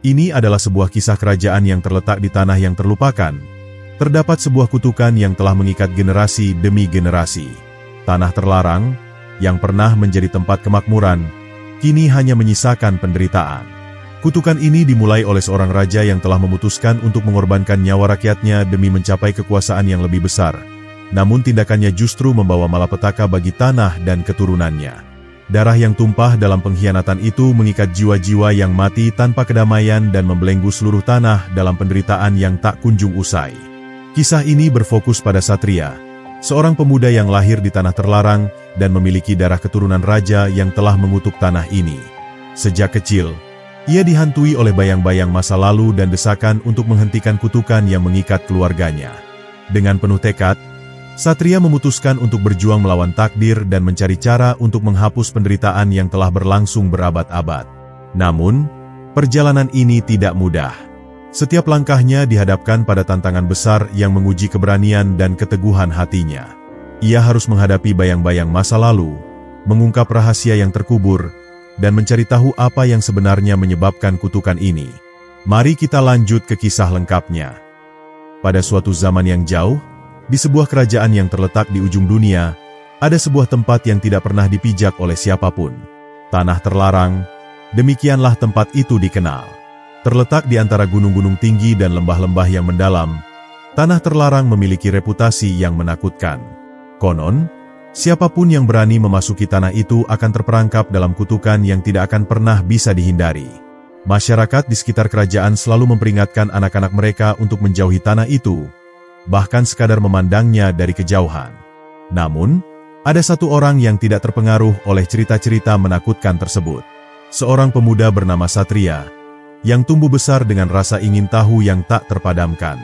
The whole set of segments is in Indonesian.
Ini adalah sebuah kisah kerajaan yang terletak di tanah yang terlupakan. Terdapat sebuah kutukan yang telah mengikat generasi demi generasi. Tanah terlarang, yang pernah menjadi tempat kemakmuran, kini hanya menyisakan penderitaan. Kutukan ini dimulai oleh seorang raja yang telah memutuskan untuk mengorbankan nyawa rakyatnya demi mencapai kekuasaan yang lebih besar. Namun tindakannya justru membawa malapetaka bagi tanah dan keturunannya. Darah yang tumpah dalam pengkhianatan itu mengikat jiwa-jiwa yang mati tanpa kedamaian dan membelenggu seluruh tanah dalam penderitaan yang tak kunjung usai. Kisah ini berfokus pada Satria, seorang pemuda yang lahir di tanah terlarang dan memiliki darah keturunan raja yang telah mengutuk tanah ini. Sejak kecil, ia dihantui oleh bayang-bayang masa lalu dan desakan untuk menghentikan kutukan yang mengikat keluarganya. Dengan penuh tekad, Satria memutuskan untuk berjuang melawan takdir dan mencari cara untuk menghapus penderitaan yang telah berlangsung berabad-abad. Namun, perjalanan ini tidak mudah. Setiap langkahnya dihadapkan pada tantangan besar yang menguji keberanian dan keteguhan hatinya. Ia harus menghadapi bayang-bayang masa lalu, mengungkap rahasia yang terkubur, dan mencari tahu apa yang sebenarnya menyebabkan kutukan ini. Mari kita lanjut ke kisah lengkapnya. Pada suatu zaman yang jauh, di sebuah kerajaan yang terletak di ujung dunia, ada sebuah tempat yang tidak pernah dipijak oleh siapapun. Tanah terlarang, demikianlah tempat itu dikenal. Terletak di antara gunung-gunung tinggi dan lembah-lembah yang mendalam, tanah terlarang memiliki reputasi yang menakutkan. Konon, siapapun yang berani memasuki tanah itu akan terperangkap dalam kutukan yang tidak akan pernah bisa dihindari. Masyarakat di sekitar kerajaan selalu memperingatkan anak-anak mereka untuk menjauhi tanah itu, bahkan sekadar memandangnya dari kejauhan. Namun, ada satu orang yang tidak terpengaruh oleh cerita-cerita menakutkan tersebut. Seorang pemuda bernama Satria, yang tumbuh besar dengan rasa ingin tahu yang tak terpadamkan.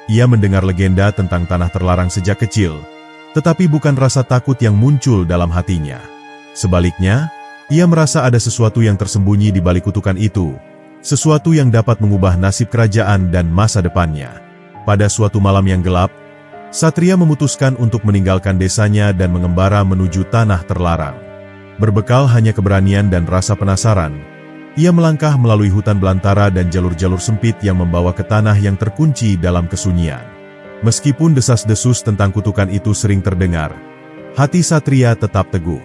Ia mendengar legenda tentang tanah terlarang sejak kecil, tetapi bukan rasa takut yang muncul dalam hatinya. Sebaliknya, ia merasa ada sesuatu yang tersembunyi di balik kutukan itu, sesuatu yang dapat mengubah nasib kerajaan dan masa depannya. Pada suatu malam yang gelap, Satria memutuskan untuk meninggalkan desanya dan mengembara menuju tanah terlarang. Berbekal hanya keberanian dan rasa penasaran, ia melangkah melalui hutan belantara dan jalur-jalur sempit yang membawa ke tanah yang terkunci dalam kesunyian. Meskipun desas-desus tentang kutukan itu sering terdengar, hati Satria tetap teguh.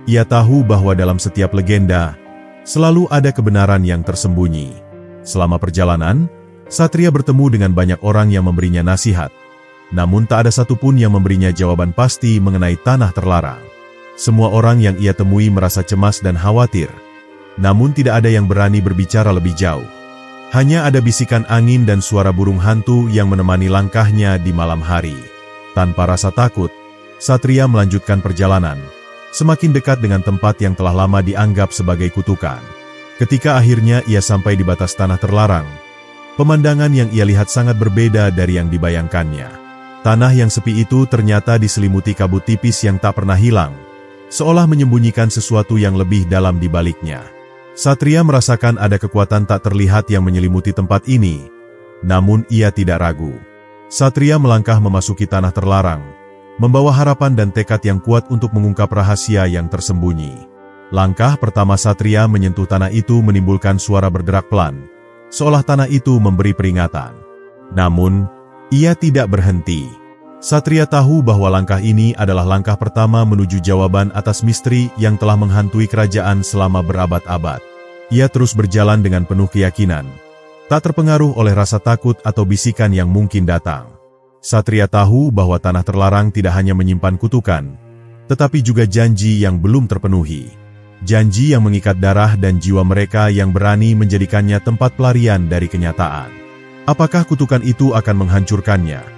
Ia tahu bahwa dalam setiap legenda, selalu ada kebenaran yang tersembunyi. Selama perjalanan, Satria bertemu dengan banyak orang yang memberinya nasihat. Namun tak ada satupun yang memberinya jawaban pasti mengenai tanah terlarang. Semua orang yang ia temui merasa cemas dan khawatir. Namun tidak ada yang berani berbicara lebih jauh. Hanya ada bisikan angin dan suara burung hantu yang menemani langkahnya di malam hari. Tanpa rasa takut, Satria melanjutkan perjalanan, semakin dekat dengan tempat yang telah lama dianggap sebagai kutukan. Ketika akhirnya ia sampai di batas tanah terlarang, pemandangan yang ia lihat sangat berbeda dari yang dibayangkannya. Tanah yang sepi itu ternyata diselimuti kabut tipis yang tak pernah hilang, seolah menyembunyikan sesuatu yang lebih dalam di baliknya. Satria merasakan ada kekuatan tak terlihat yang menyelimuti tempat ini, namun ia tidak ragu. Satria melangkah memasuki tanah terlarang, membawa harapan dan tekad yang kuat untuk mengungkap rahasia yang tersembunyi. Langkah pertama Satria menyentuh tanah itu menimbulkan suara bergerak pelan, seolah tanah itu memberi peringatan. Namun, ia tidak berhenti. Satria tahu bahwa langkah ini adalah langkah pertama menuju jawaban atas misteri yang telah menghantui kerajaan selama berabad-abad. Ia terus berjalan dengan penuh keyakinan, tak terpengaruh oleh rasa takut atau bisikan yang mungkin datang. Satria tahu bahwa tanah terlarang tidak hanya menyimpan kutukan, tetapi juga janji yang belum terpenuhi. Janji yang mengikat darah dan jiwa mereka yang berani menjadikannya tempat pelarian dari kenyataan. Apakah kutukan itu akan menghancurkannya?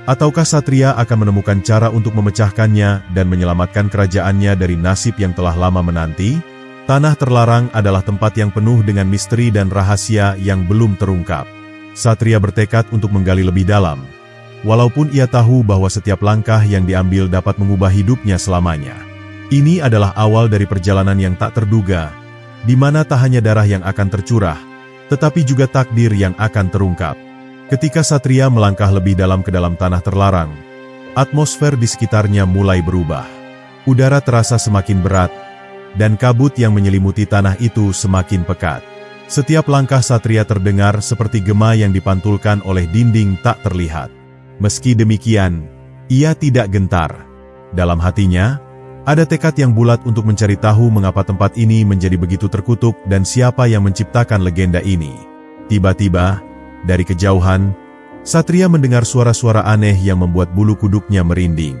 Ataukah Satria akan menemukan cara untuk memecahkannya dan menyelamatkan kerajaannya dari nasib yang telah lama menanti? Tanah terlarang adalah tempat yang penuh dengan misteri dan rahasia yang belum terungkap. Satria bertekad untuk menggali lebih dalam, walaupun ia tahu bahwa setiap langkah yang diambil dapat mengubah hidupnya selamanya. Ini adalah awal dari perjalanan yang tak terduga, di mana tak hanya darah yang akan tercurah, tetapi juga takdir yang akan terungkap. Ketika Satria melangkah lebih dalam ke dalam tanah terlarang, atmosfer di sekitarnya mulai berubah. Udara terasa semakin berat, dan kabut yang menyelimuti tanah itu semakin pekat. Setiap langkah Satria terdengar seperti gema yang dipantulkan oleh dinding tak terlihat. Meski demikian, ia tidak gentar. Dalam hatinya, ada tekad yang bulat untuk mencari tahu mengapa tempat ini menjadi begitu terkutuk dan siapa yang menciptakan legenda ini. Tiba-tiba, dari kejauhan, Satria mendengar suara-suara aneh yang membuat bulu kuduknya merinding.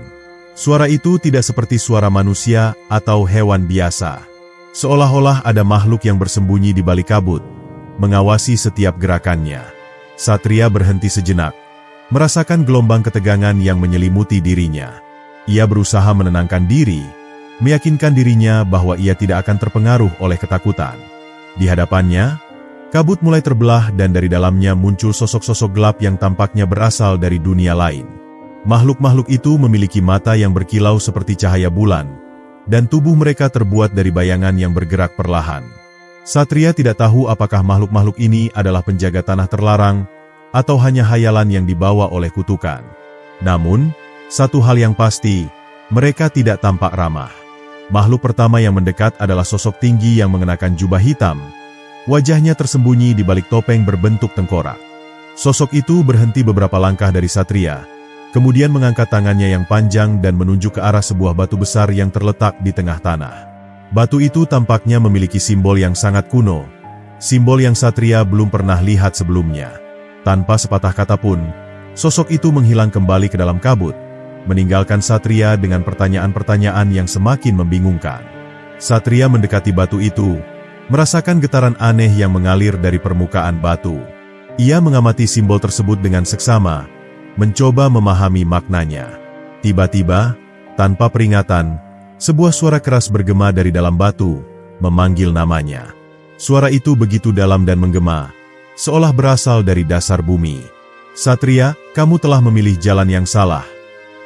Suara itu tidak seperti suara manusia atau hewan biasa. Seolah-olah ada makhluk yang bersembunyi di balik kabut, mengawasi setiap gerakannya. Satria berhenti sejenak, merasakan gelombang ketegangan yang menyelimuti dirinya. Ia berusaha menenangkan diri, meyakinkan dirinya bahwa ia tidak akan terpengaruh oleh ketakutan. Di hadapannya, kabut mulai terbelah dan dari dalamnya muncul sosok-sosok gelap yang tampaknya berasal dari dunia lain. Makhluk-makhluk itu memiliki mata yang berkilau seperti cahaya bulan, dan tubuh mereka terbuat dari bayangan yang bergerak perlahan. Satria tidak tahu apakah makhluk-makhluk ini adalah penjaga tanah terlarang, atau hanya hayalan yang dibawa oleh kutukan. Namun, satu hal yang pasti, mereka tidak tampak ramah. Makhluk pertama yang mendekat adalah sosok tinggi yang mengenakan jubah hitam. Wajahnya tersembunyi di balik topeng berbentuk tengkorak. Sosok itu berhenti beberapa langkah dari Satria, kemudian mengangkat tangannya yang panjang dan menunjuk ke arah sebuah batu besar yang terletak di tengah tanah. Batu itu tampaknya memiliki simbol yang sangat kuno, simbol yang Satria belum pernah lihat sebelumnya. Tanpa sepatah kata pun, sosok itu menghilang kembali ke dalam kabut, meninggalkan Satria dengan pertanyaan-pertanyaan yang semakin membingungkan. Satria mendekati batu itu, merasakan getaran aneh yang mengalir dari permukaan batu. Ia mengamati simbol tersebut dengan seksama, mencoba memahami maknanya. Tiba-tiba, tanpa peringatan, sebuah suara keras bergema dari dalam batu, memanggil namanya. Suara itu begitu dalam dan menggema, seolah berasal dari dasar bumi. "Satria, kamu telah memilih jalan yang salah,"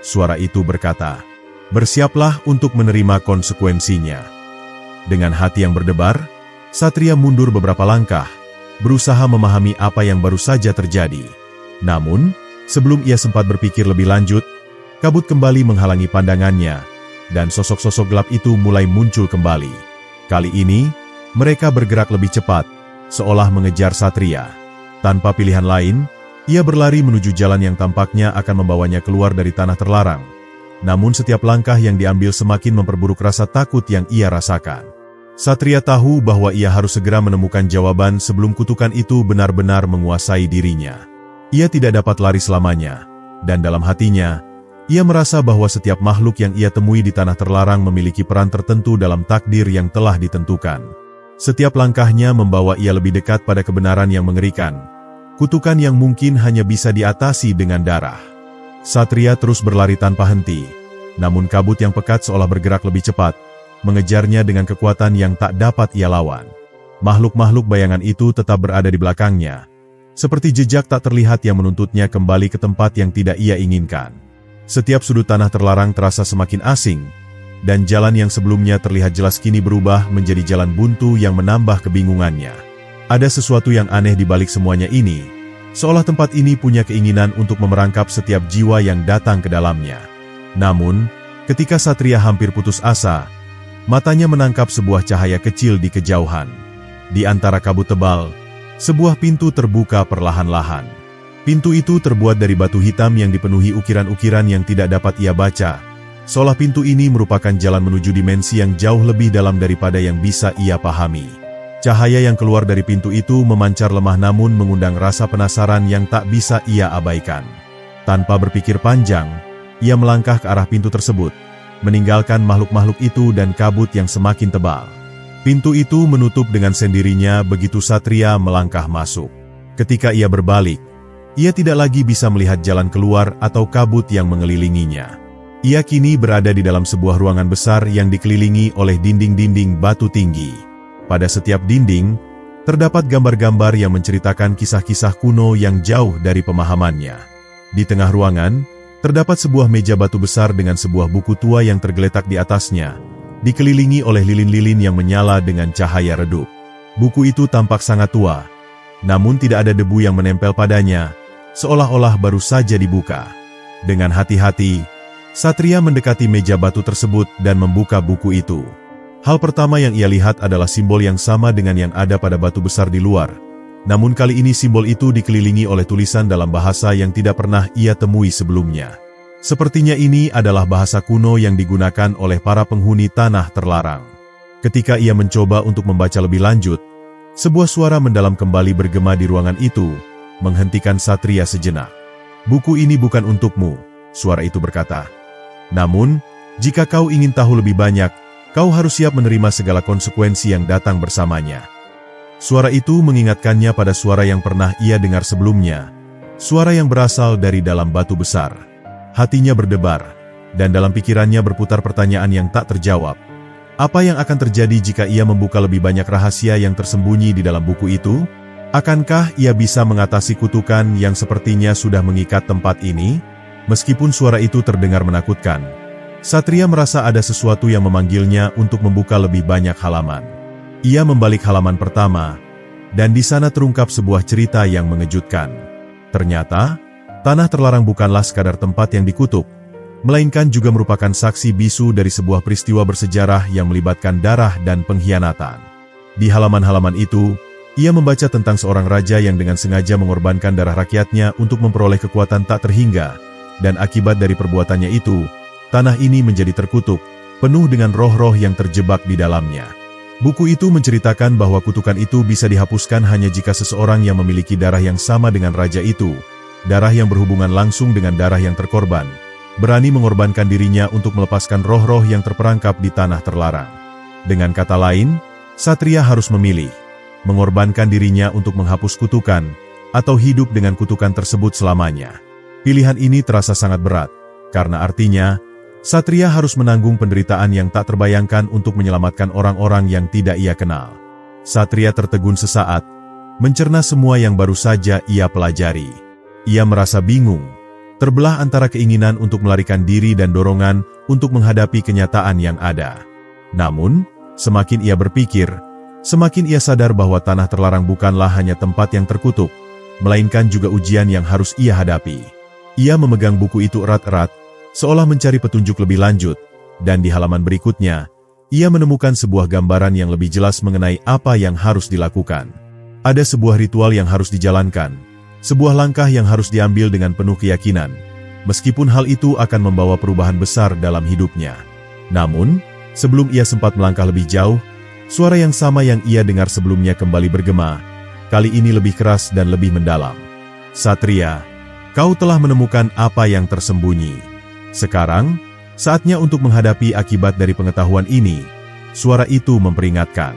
suara itu berkata. "Bersiaplah untuk menerima konsekuensinya." Dengan hati yang berdebar, Satria mundur beberapa langkah, berusaha memahami apa yang baru saja terjadi. Namun, sebelum ia sempat berpikir lebih lanjut, kabut kembali menghalangi pandangannya, dan sosok-sosok gelap itu mulai muncul kembali. Kali ini, mereka bergerak lebih cepat, seolah mengejar Satria. Tanpa pilihan lain, ia berlari menuju jalan yang tampaknya akan membawanya keluar dari tanah terlarang. Namun setiap langkah yang diambil semakin memperburuk rasa takut yang ia rasakan. Satria tahu bahwa ia harus segera menemukan jawaban sebelum kutukan itu benar-benar menguasai dirinya. Ia tidak dapat lari selamanya, dan dalam hatinya, ia merasa bahwa setiap makhluk yang ia temui di tanah terlarang memiliki peran tertentu dalam takdir yang telah ditentukan. Setiap langkahnya membawa ia lebih dekat pada kebenaran yang mengerikan, kutukan yang mungkin hanya bisa diatasi dengan darah. Satria terus berlari tanpa henti, namun kabut yang pekat seolah bergerak lebih cepat, mengejarnya dengan kekuatan yang tak dapat ia lawan. Makhluk-makhluk bayangan itu tetap berada di belakangnya, seperti jejak tak terlihat yang menuntutnya kembali ke tempat yang tidak ia inginkan. Setiap sudut tanah terlarang terasa semakin asing, dan jalan yang sebelumnya terlihat jelas kini berubah menjadi jalan buntu yang menambah kebingungannya. Ada sesuatu yang aneh di balik semuanya ini, seolah tempat ini punya keinginan untuk memerangkap setiap jiwa yang datang ke dalamnya. Namun, ketika Satria hampir putus asa, matanya menangkap sebuah cahaya kecil di kejauhan. Di antara kabut tebal, sebuah pintu terbuka perlahan-lahan. Pintu itu terbuat dari batu hitam yang dipenuhi ukiran-ukiran yang tidak dapat ia baca, seolah pintu ini merupakan jalan menuju dimensi yang jauh lebih dalam daripada yang bisa ia pahami. Cahaya yang keluar dari pintu itu memancar lemah namun mengundang rasa penasaran yang tak bisa ia abaikan. Tanpa berpikir panjang, ia melangkah ke arah pintu tersebut, meninggalkan makhluk-makhluk itu dan kabut yang semakin tebal. Pintu itu menutup dengan sendirinya begitu Satria melangkah masuk. Ketika ia berbalik, ia tidak lagi bisa melihat jalan keluar atau kabut yang mengelilinginya. Ia kini berada di dalam sebuah ruangan besar yang dikelilingi oleh dinding-dinding batu tinggi. Pada setiap dinding, terdapat gambar-gambar yang menceritakan kisah-kisah kuno yang jauh dari pemahamannya. Di tengah ruangan, terdapat sebuah meja batu besar dengan sebuah buku tua yang tergeletak di atasnya, dikelilingi oleh lilin-lilin yang menyala dengan cahaya redup. Buku itu tampak sangat tua, namun tidak ada debu yang menempel padanya, seolah-olah baru saja dibuka. Dengan hati-hati, Satria mendekati meja batu tersebut dan membuka buku itu. Hal pertama yang ia lihat adalah simbol yang sama dengan yang ada pada batu besar di luar. Namun kali ini simbol itu dikelilingi oleh tulisan dalam bahasa yang tidak pernah ia temui sebelumnya. Sepertinya ini adalah bahasa kuno yang digunakan oleh para penghuni tanah terlarang. Ketika ia mencoba untuk membaca lebih lanjut, sebuah suara mendalam kembali bergema di ruangan itu, menghentikan Satria sejenak. "Buku ini bukan untukmu," suara itu berkata. "Namun, jika kau ingin tahu lebih banyak, kau harus siap menerima segala konsekuensi yang datang bersamanya." Suara itu mengingatkannya pada suara yang pernah ia dengar sebelumnya, suara yang berasal dari dalam batu besar. Hatinya berdebar, dan dalam pikirannya berputar pertanyaan yang tak terjawab. Apa yang akan terjadi jika ia membuka lebih banyak rahasia yang tersembunyi di dalam buku itu? Akankah ia bisa mengatasi kutukan yang sepertinya sudah mengikat tempat ini? Meskipun suara itu terdengar menakutkan, Satria merasa ada sesuatu yang memanggilnya untuk membuka lebih banyak halaman. Ia membalik halaman pertama, dan di sana terungkap sebuah cerita yang mengejutkan. Ternyata, tanah terlarang bukanlah sekadar tempat yang dikutuk, melainkan juga merupakan saksi bisu dari sebuah peristiwa bersejarah yang melibatkan darah dan pengkhianatan. Di halaman-halaman itu, ia membaca tentang seorang raja yang dengan sengaja mengorbankan darah rakyatnya untuk memperoleh kekuatan tak terhingga, dan akibat dari perbuatannya itu, tanah ini menjadi terkutuk, penuh dengan roh-roh yang terjebak di dalamnya. Buku itu menceritakan bahwa kutukan itu bisa dihapuskan hanya jika seseorang yang memiliki darah yang sama dengan raja itu, darah yang berhubungan langsung dengan darah yang terkorban, berani mengorbankan dirinya untuk melepaskan roh-roh yang terperangkap di tanah terlarang. Dengan kata lain, Satria harus memilih, mengorbankan dirinya untuk menghapus kutukan, atau hidup dengan kutukan tersebut selamanya. Pilihan ini terasa sangat berat, karena artinya, Satria harus menanggung penderitaan yang tak terbayangkan untuk menyelamatkan orang-orang yang tidak ia kenal. Satria tertegun sesaat, mencerna semua yang baru saja ia pelajari. Ia merasa bingung, terbelah antara keinginan untuk melarikan diri dan dorongan untuk menghadapi kenyataan yang ada. Namun, semakin ia berpikir, semakin ia sadar bahwa tanah terlarang bukanlah hanya tempat yang terkutuk, melainkan juga ujian yang harus ia hadapi. Ia memegang buku itu erat-erat, seolah mencari petunjuk lebih lanjut, dan di halaman berikutnya, ia menemukan sebuah gambaran yang lebih jelas mengenai apa yang harus dilakukan. Ada sebuah ritual yang harus dijalankan, sebuah langkah yang harus diambil dengan penuh keyakinan, meskipun hal itu akan membawa perubahan besar dalam hidupnya. Namun, sebelum ia sempat melangkah lebih jauh, suara yang sama yang ia dengar sebelumnya kembali bergema, kali ini lebih keras dan lebih mendalam. "Satria, kau telah menemukan apa yang tersembunyi. Sekarang, saatnya untuk menghadapi akibat dari pengetahuan ini," suara itu memperingatkan.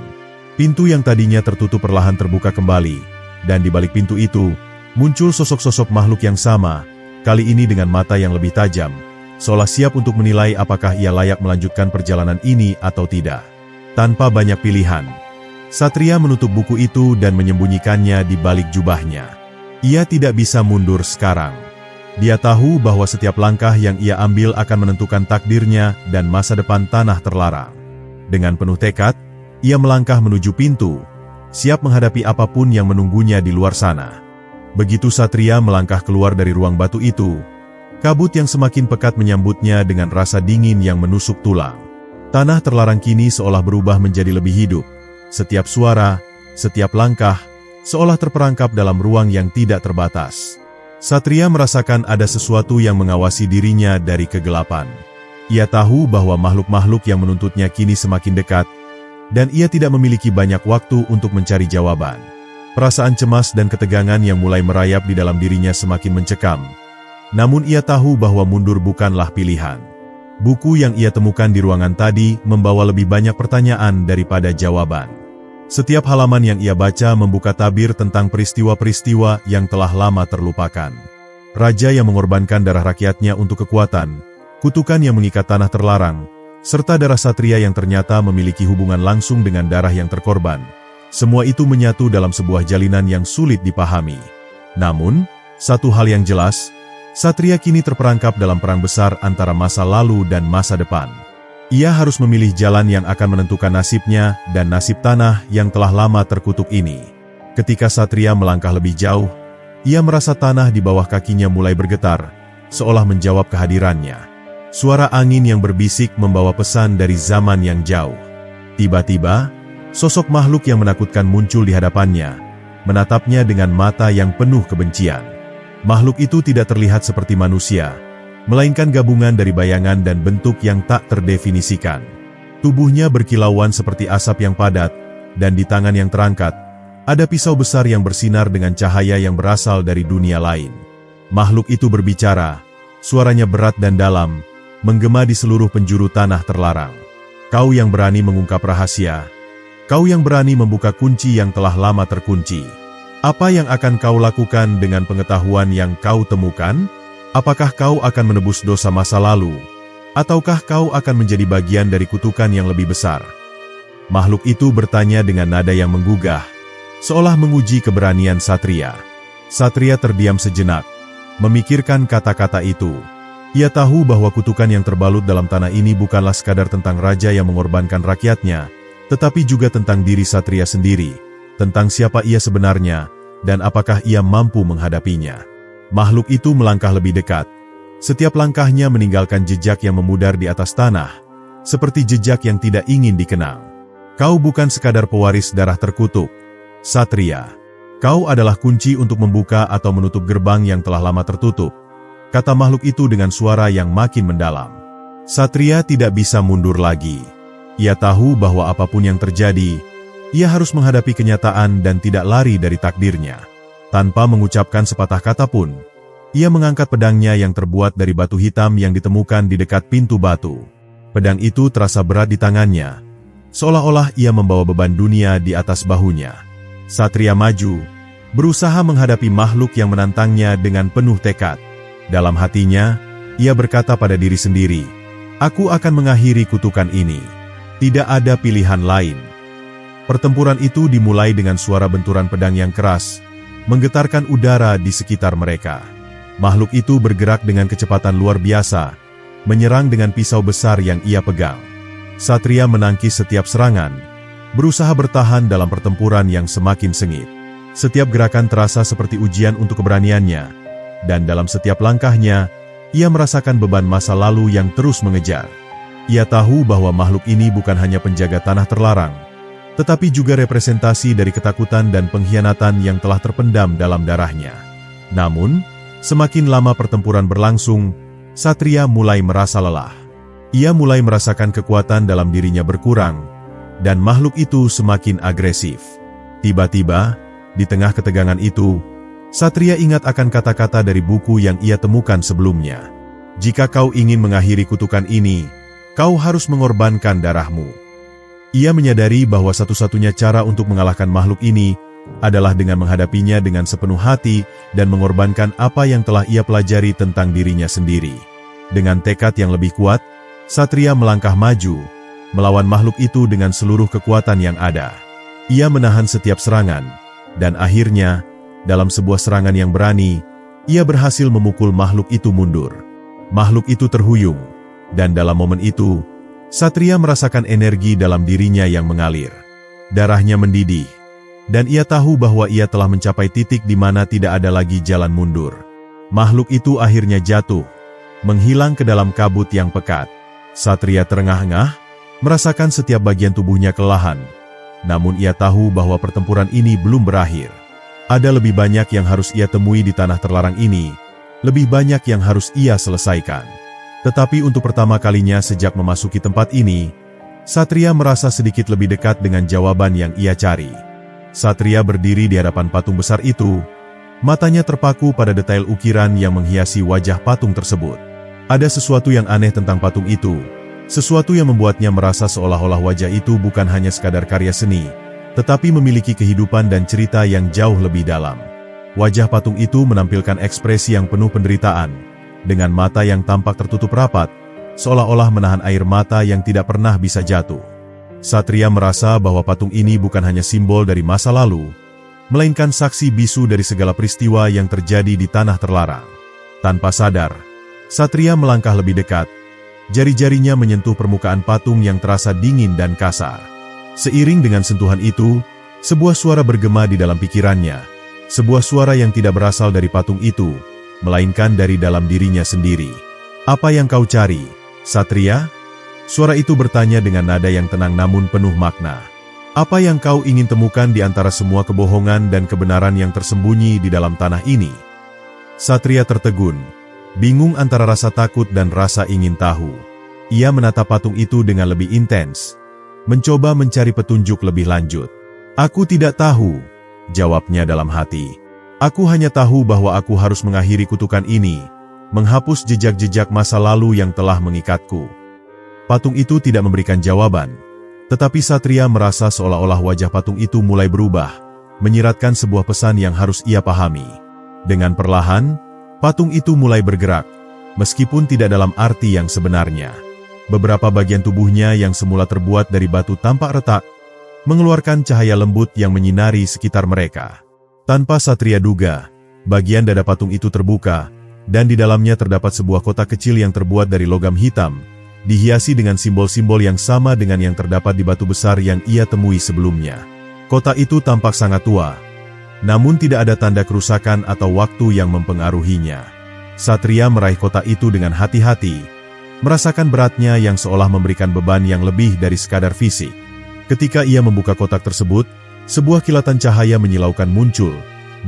Pintu yang tadinya tertutup perlahan terbuka kembali, dan di balik pintu itu, muncul sosok-sosok makhluk yang sama, kali ini dengan mata yang lebih tajam, seolah siap untuk menilai apakah ia layak melanjutkan perjalanan ini atau tidak. Tanpa banyak pilihan, Satria menutup buku itu dan menyembunyikannya di balik jubahnya. Ia tidak bisa mundur sekarang. Dia tahu bahwa setiap langkah yang ia ambil akan menentukan takdirnya dan masa depan tanah terlarang. Dengan penuh tekad, ia melangkah menuju pintu, siap menghadapi apapun yang menunggunya di luar sana. Begitu Satria melangkah keluar dari ruang batu itu, kabut yang semakin pekat menyambutnya dengan rasa dingin yang menusuk tulang. Tanah terlarang kini seolah berubah menjadi lebih hidup. Setiap suara, setiap langkah, seolah terperangkap dalam ruang yang tidak terbatas. Satria merasakan ada sesuatu yang mengawasi dirinya dari kegelapan. Ia tahu bahwa makhluk-makhluk yang menuntutnya kini semakin dekat, dan ia tidak memiliki banyak waktu untuk mencari jawaban. Perasaan cemas dan ketegangan yang mulai merayap di dalam dirinya semakin mencekam. Namun ia tahu bahwa mundur bukanlah pilihan. Buku yang ia temukan di ruangan tadi membawa lebih banyak pertanyaan daripada jawaban. Setiap halaman yang ia baca membuka tabir tentang peristiwa-peristiwa yang telah lama terlupakan. Raja yang mengorbankan darah rakyatnya untuk kekuatan, kutukan yang mengikat tanah terlarang, serta darah Satria yang ternyata memiliki hubungan langsung dengan darah yang terkorban. Semua itu menyatu dalam sebuah jalinan yang sulit dipahami. Namun, satu hal yang jelas, Satria kini terperangkap dalam perang besar antara masa lalu dan masa depan. Ia harus memilih jalan yang akan menentukan nasibnya dan nasib tanah yang telah lama terkutuk ini. Ketika Satria melangkah lebih jauh, ia merasa tanah di bawah kakinya mulai bergetar, seolah menjawab kehadirannya. Suara angin yang berbisik membawa pesan dari zaman yang jauh. Tiba-tiba, sosok makhluk yang menakutkan muncul di hadapannya, menatapnya dengan mata yang penuh kebencian. Makhluk itu tidak terlihat seperti manusia, melainkan gabungan dari bayangan dan bentuk yang tak terdefinisikan. Tubuhnya berkilauan seperti asap yang padat, dan di tangan yang terangkat, ada pisau besar yang bersinar dengan cahaya yang berasal dari dunia lain. Makhluk itu berbicara, suaranya berat dan dalam, menggema di seluruh penjuru tanah terlarang. Kau yang berani mengungkap rahasia, kau yang berani membuka kunci yang telah lama terkunci. Apa yang akan kau lakukan dengan pengetahuan yang kau temukan? Apakah kau akan menebus dosa masa lalu? Ataukah kau akan menjadi bagian dari kutukan yang lebih besar? Makhluk itu bertanya dengan nada yang menggugah, seolah menguji keberanian Satria. Satria terdiam sejenak, memikirkan kata-kata itu. Ia tahu bahwa kutukan yang terbalut dalam tanah ini bukanlah sekadar tentang raja yang mengorbankan rakyatnya, tetapi juga tentang diri Satria sendiri, tentang siapa ia sebenarnya, dan apakah ia mampu menghadapinya. Makhluk itu melangkah lebih dekat. Setiap langkahnya meninggalkan jejak yang memudar di atas tanah, seperti jejak yang tidak ingin dikenang. Kau bukan sekadar pewaris darah terkutuk, Satria. Kau adalah kunci untuk membuka atau menutup gerbang yang telah lama tertutup, kata makhluk itu dengan suara yang makin mendalam. Satria tidak bisa mundur lagi. Ia tahu bahwa apapun yang terjadi, ia harus menghadapi kenyataan dan tidak lari dari takdirnya. Tanpa mengucapkan sepatah kata pun, ia mengangkat pedangnya yang terbuat dari batu hitam yang ditemukan di dekat pintu batu. Pedang itu terasa berat di tangannya, seolah-olah ia membawa beban dunia di atas bahunya. Satria maju, berusaha menghadapi makhluk yang menantangnya dengan penuh tekad. Dalam hatinya, ia berkata pada diri sendiri, "Aku akan mengakhiri kutukan ini. Tidak ada pilihan lain." Pertempuran itu dimulai dengan suara benturan pedang yang keras, menggetarkan udara di sekitar mereka. Makhluk itu bergerak dengan kecepatan luar biasa, menyerang dengan pisau besar yang ia pegang. Satria menangkis setiap serangan, berusaha bertahan dalam pertempuran yang semakin sengit. Setiap gerakan terasa seperti ujian untuk keberaniannya, dan dalam setiap langkahnya, ia merasakan beban masa lalu yang terus mengejar. Ia tahu bahwa makhluk ini bukan hanya penjaga tanah terlarang, tetapi juga representasi dari ketakutan dan pengkhianatan yang telah terpendam dalam darahnya. Namun, semakin lama pertempuran berlangsung, Satria mulai merasa lelah. Ia mulai merasakan kekuatan dalam dirinya berkurang, dan makhluk itu semakin agresif. Tiba-tiba, di tengah ketegangan itu, Satria ingat akan kata-kata dari buku yang ia temukan sebelumnya. Jika kau ingin mengakhiri kutukan ini, kau harus mengorbankan darahmu. Ia menyadari bahwa satu-satunya cara untuk mengalahkan makhluk ini adalah dengan menghadapinya dengan sepenuh hati dan mengorbankan apa yang telah ia pelajari tentang dirinya sendiri. Dengan tekad yang lebih kuat, Satria melangkah maju, melawan makhluk itu dengan seluruh kekuatan yang ada. Ia menahan setiap serangan, dan akhirnya, dalam sebuah serangan yang berani, ia berhasil memukul makhluk itu mundur. Makhluk itu terhuyung, dan dalam momen itu, Satria merasakan energi dalam dirinya yang mengalir. Darahnya mendidih, dan ia tahu bahwa ia telah mencapai titik di mana tidak ada lagi jalan mundur. Makhluk itu akhirnya jatuh, menghilang ke dalam kabut yang pekat. Satria terengah-engah, merasakan setiap bagian tubuhnya kelelahan. Namun ia tahu bahwa pertempuran ini belum berakhir. Ada lebih banyak yang harus ia temui di tanah terlarang ini, lebih banyak yang harus ia selesaikan. Tetapi untuk pertama kalinya sejak memasuki tempat ini, Satria merasa sedikit lebih dekat dengan jawaban yang ia cari. Satria berdiri di hadapan patung besar itu, matanya terpaku pada detail ukiran yang menghiasi wajah patung tersebut. Ada sesuatu yang aneh tentang patung itu, sesuatu yang membuatnya merasa seolah-olah wajah itu bukan hanya sekadar karya seni, tetapi memiliki kehidupan dan cerita yang jauh lebih dalam. Wajah patung itu menampilkan ekspresi yang penuh penderitaan, dengan mata yang tampak tertutup rapat, seolah-olah menahan air mata yang tidak pernah bisa jatuh. Satria merasa bahwa patung ini bukan hanya simbol dari masa lalu, melainkan saksi bisu dari segala peristiwa yang terjadi di tanah terlarang. Tanpa sadar, Satria melangkah lebih dekat, jari-jarinya menyentuh permukaan patung yang terasa dingin dan kasar. Seiring dengan sentuhan itu, sebuah suara bergema di dalam pikirannya, sebuah suara yang tidak berasal dari patung itu, melainkan dari dalam dirinya sendiri. "Apa yang kau cari, Satria?" Suara itu bertanya dengan nada yang tenang namun penuh makna. Apa yang kau ingin temukan di antara semua kebohongan dan kebenaran yang tersembunyi di dalam tanah ini? Satria tertegun, bingung antara rasa takut dan rasa ingin tahu. Ia menatap patung itu dengan lebih intens, mencoba mencari petunjuk lebih lanjut. Aku tidak tahu, jawabnya dalam hati. Aku hanya tahu bahwa aku harus mengakhiri kutukan ini, menghapus jejak-jejak masa lalu yang telah mengikatku. Patung itu tidak memberikan jawaban, tetapi Satria merasa seolah-olah wajah patung itu mulai berubah, menyiratkan sebuah pesan yang harus ia pahami. Dengan perlahan, patung itu mulai bergerak, meskipun tidak dalam arti yang sebenarnya. Beberapa bagian tubuhnya yang semula terbuat dari batu tampak retak, mengeluarkan cahaya lembut yang menyinari sekitar mereka. Tanpa Satria duga, bagian dada patung itu terbuka, dan di dalamnya terdapat sebuah kotak kecil yang terbuat dari logam hitam, dihiasi dengan simbol-simbol yang sama dengan yang terdapat di batu besar yang ia temui sebelumnya. Kotak itu tampak sangat tua, namun tidak ada tanda kerusakan atau waktu yang mempengaruhinya. Satria meraih kotak itu dengan hati-hati, merasakan beratnya yang seolah memberikan beban yang lebih dari sekadar fisik. Ketika ia membuka kotak tersebut, sebuah kilatan cahaya menyilaukan muncul,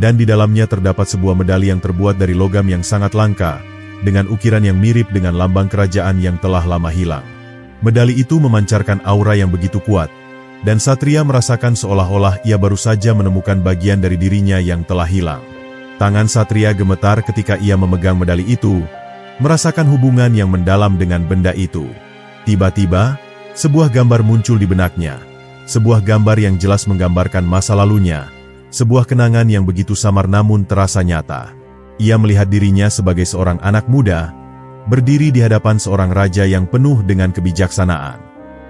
dan di dalamnya terdapat sebuah medali yang terbuat dari logam yang sangat langka, dengan ukiran yang mirip dengan lambang kerajaan yang telah lama hilang. Medali itu memancarkan aura yang begitu kuat, dan Satria merasakan seolah-olah ia baru saja menemukan bagian dari dirinya yang telah hilang. Tangan Satria gemetar ketika ia memegang medali itu, merasakan hubungan yang mendalam dengan benda itu. Tiba-tiba, sebuah gambar muncul di benaknya, sebuah gambar yang jelas menggambarkan masa lalunya, sebuah kenangan yang begitu samar namun terasa nyata. Ia melihat dirinya sebagai seorang anak muda, berdiri di hadapan seorang raja yang penuh dengan kebijaksanaan.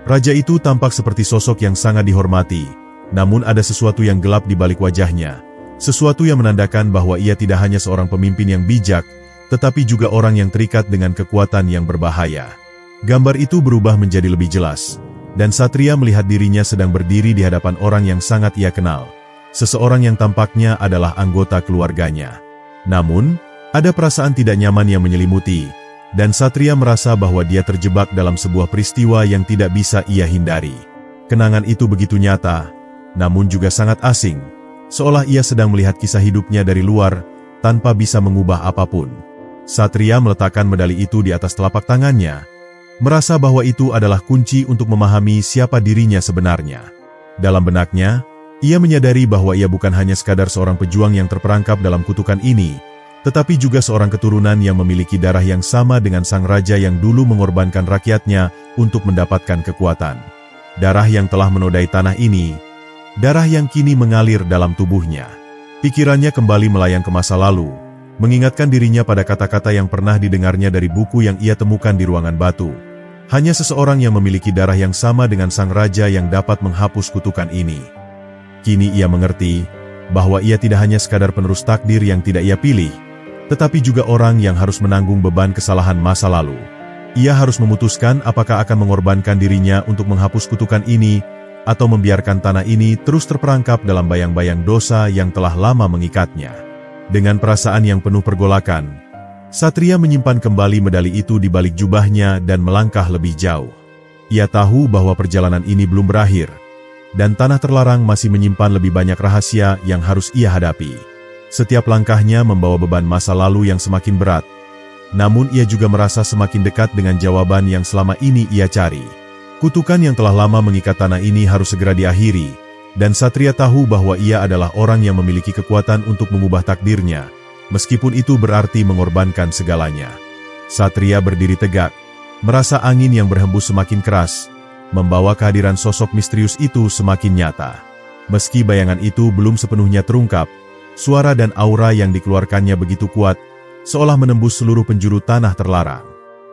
Raja itu tampak seperti sosok yang sangat dihormati, namun ada sesuatu yang gelap di balik wajahnya, sesuatu yang menandakan bahwa ia tidak hanya seorang pemimpin yang bijak, tetapi juga orang yang terikat dengan kekuatan yang berbahaya. Gambar itu berubah menjadi lebih jelas, dan Satria melihat dirinya sedang berdiri di hadapan orang yang sangat ia kenal, seseorang yang tampaknya adalah anggota keluarganya. Namun, ada perasaan tidak nyaman yang menyelimuti, dan Satria merasa bahwa dia terjebak dalam sebuah peristiwa yang tidak bisa ia hindari. Kenangan itu begitu nyata, namun juga sangat asing, seolah ia sedang melihat kisah hidupnya dari luar, tanpa bisa mengubah apapun. Satria meletakkan medali itu di atas telapak tangannya, merasa bahwa itu adalah kunci untuk memahami siapa dirinya sebenarnya. Dalam benaknya, ia menyadari bahwa ia bukan hanya sekadar seorang pejuang yang terperangkap dalam kutukan ini, tetapi juga seorang keturunan yang memiliki darah yang sama dengan sang raja yang dulu mengorbankan rakyatnya untuk mendapatkan kekuatan. Darah yang telah menodai tanah ini, darah yang kini mengalir dalam tubuhnya. Pikirannya kembali melayang ke masa lalu, mengingatkan dirinya pada kata-kata yang pernah didengarnya dari buku yang ia temukan di ruangan batu. Hanya seseorang yang memiliki darah yang sama dengan sang raja yang dapat menghapus kutukan ini. Kini ia mengerti bahwa ia tidak hanya sekadar penerus takdir yang tidak ia pilih, tetapi juga orang yang harus menanggung beban kesalahan masa lalu. Ia harus memutuskan apakah akan mengorbankan dirinya untuk menghapus kutukan ini, atau membiarkan tanah ini terus terperangkap dalam bayang-bayang dosa yang telah lama mengikatnya. Dengan perasaan yang penuh pergolakan, Satria menyimpan kembali medali itu di balik jubahnya dan melangkah lebih jauh. Ia tahu bahwa perjalanan ini belum berakhir, dan tanah terlarang masih menyimpan lebih banyak rahasia yang harus ia hadapi. Setiap langkahnya membawa beban masa lalu yang semakin berat, namun ia juga merasa semakin dekat dengan jawaban yang selama ini ia cari. Kutukan yang telah lama mengikat tanah ini harus segera diakhiri, dan Satria tahu bahwa ia adalah orang yang memiliki kekuatan untuk mengubah takdirnya, meskipun itu berarti mengorbankan segalanya. Satria berdiri tegak, merasa angin yang berhembus semakin keras, membawa kehadiran sosok misterius itu semakin nyata. Meski bayangan itu belum sepenuhnya terungkap, suara dan aura yang dikeluarkannya begitu kuat, seolah menembus seluruh penjuru tanah terlarang.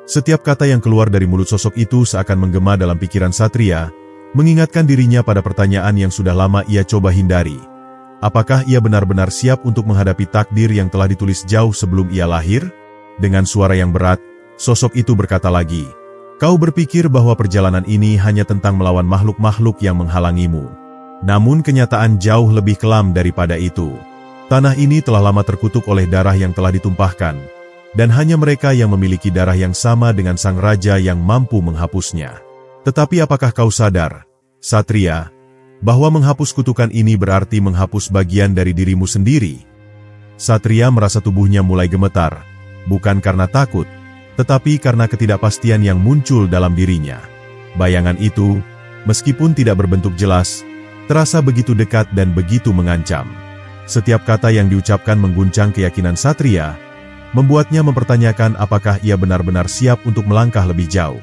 Setiap kata yang keluar dari mulut sosok itu seakan menggema dalam pikiran Satria, mengingatkan dirinya pada pertanyaan yang sudah lama ia coba hindari. Apakah ia benar-benar siap untuk menghadapi takdir yang telah ditulis jauh sebelum ia lahir? Dengan suara yang berat, sosok itu berkata lagi, "Kau berpikir bahwa perjalanan ini hanya tentang melawan makhluk-makhluk yang menghalangimu. Namun kenyataan jauh lebih kelam daripada itu. Tanah ini telah lama terkutuk oleh darah yang telah ditumpahkan, dan hanya mereka yang memiliki darah yang sama dengan sang raja yang mampu menghapusnya. Tetapi apakah kau sadar, Satria, bahwa menghapus kutukan ini berarti menghapus bagian dari dirimu sendiri? Satria merasa tubuhnya mulai gemetar, bukan karena takut, tetapi karena ketidakpastian yang muncul dalam dirinya. Bayangan itu, meskipun tidak berbentuk jelas, terasa begitu dekat dan begitu mengancam. Setiap kata yang diucapkan mengguncang keyakinan Satria, membuatnya mempertanyakan apakah ia benar-benar siap untuk melangkah lebih jauh.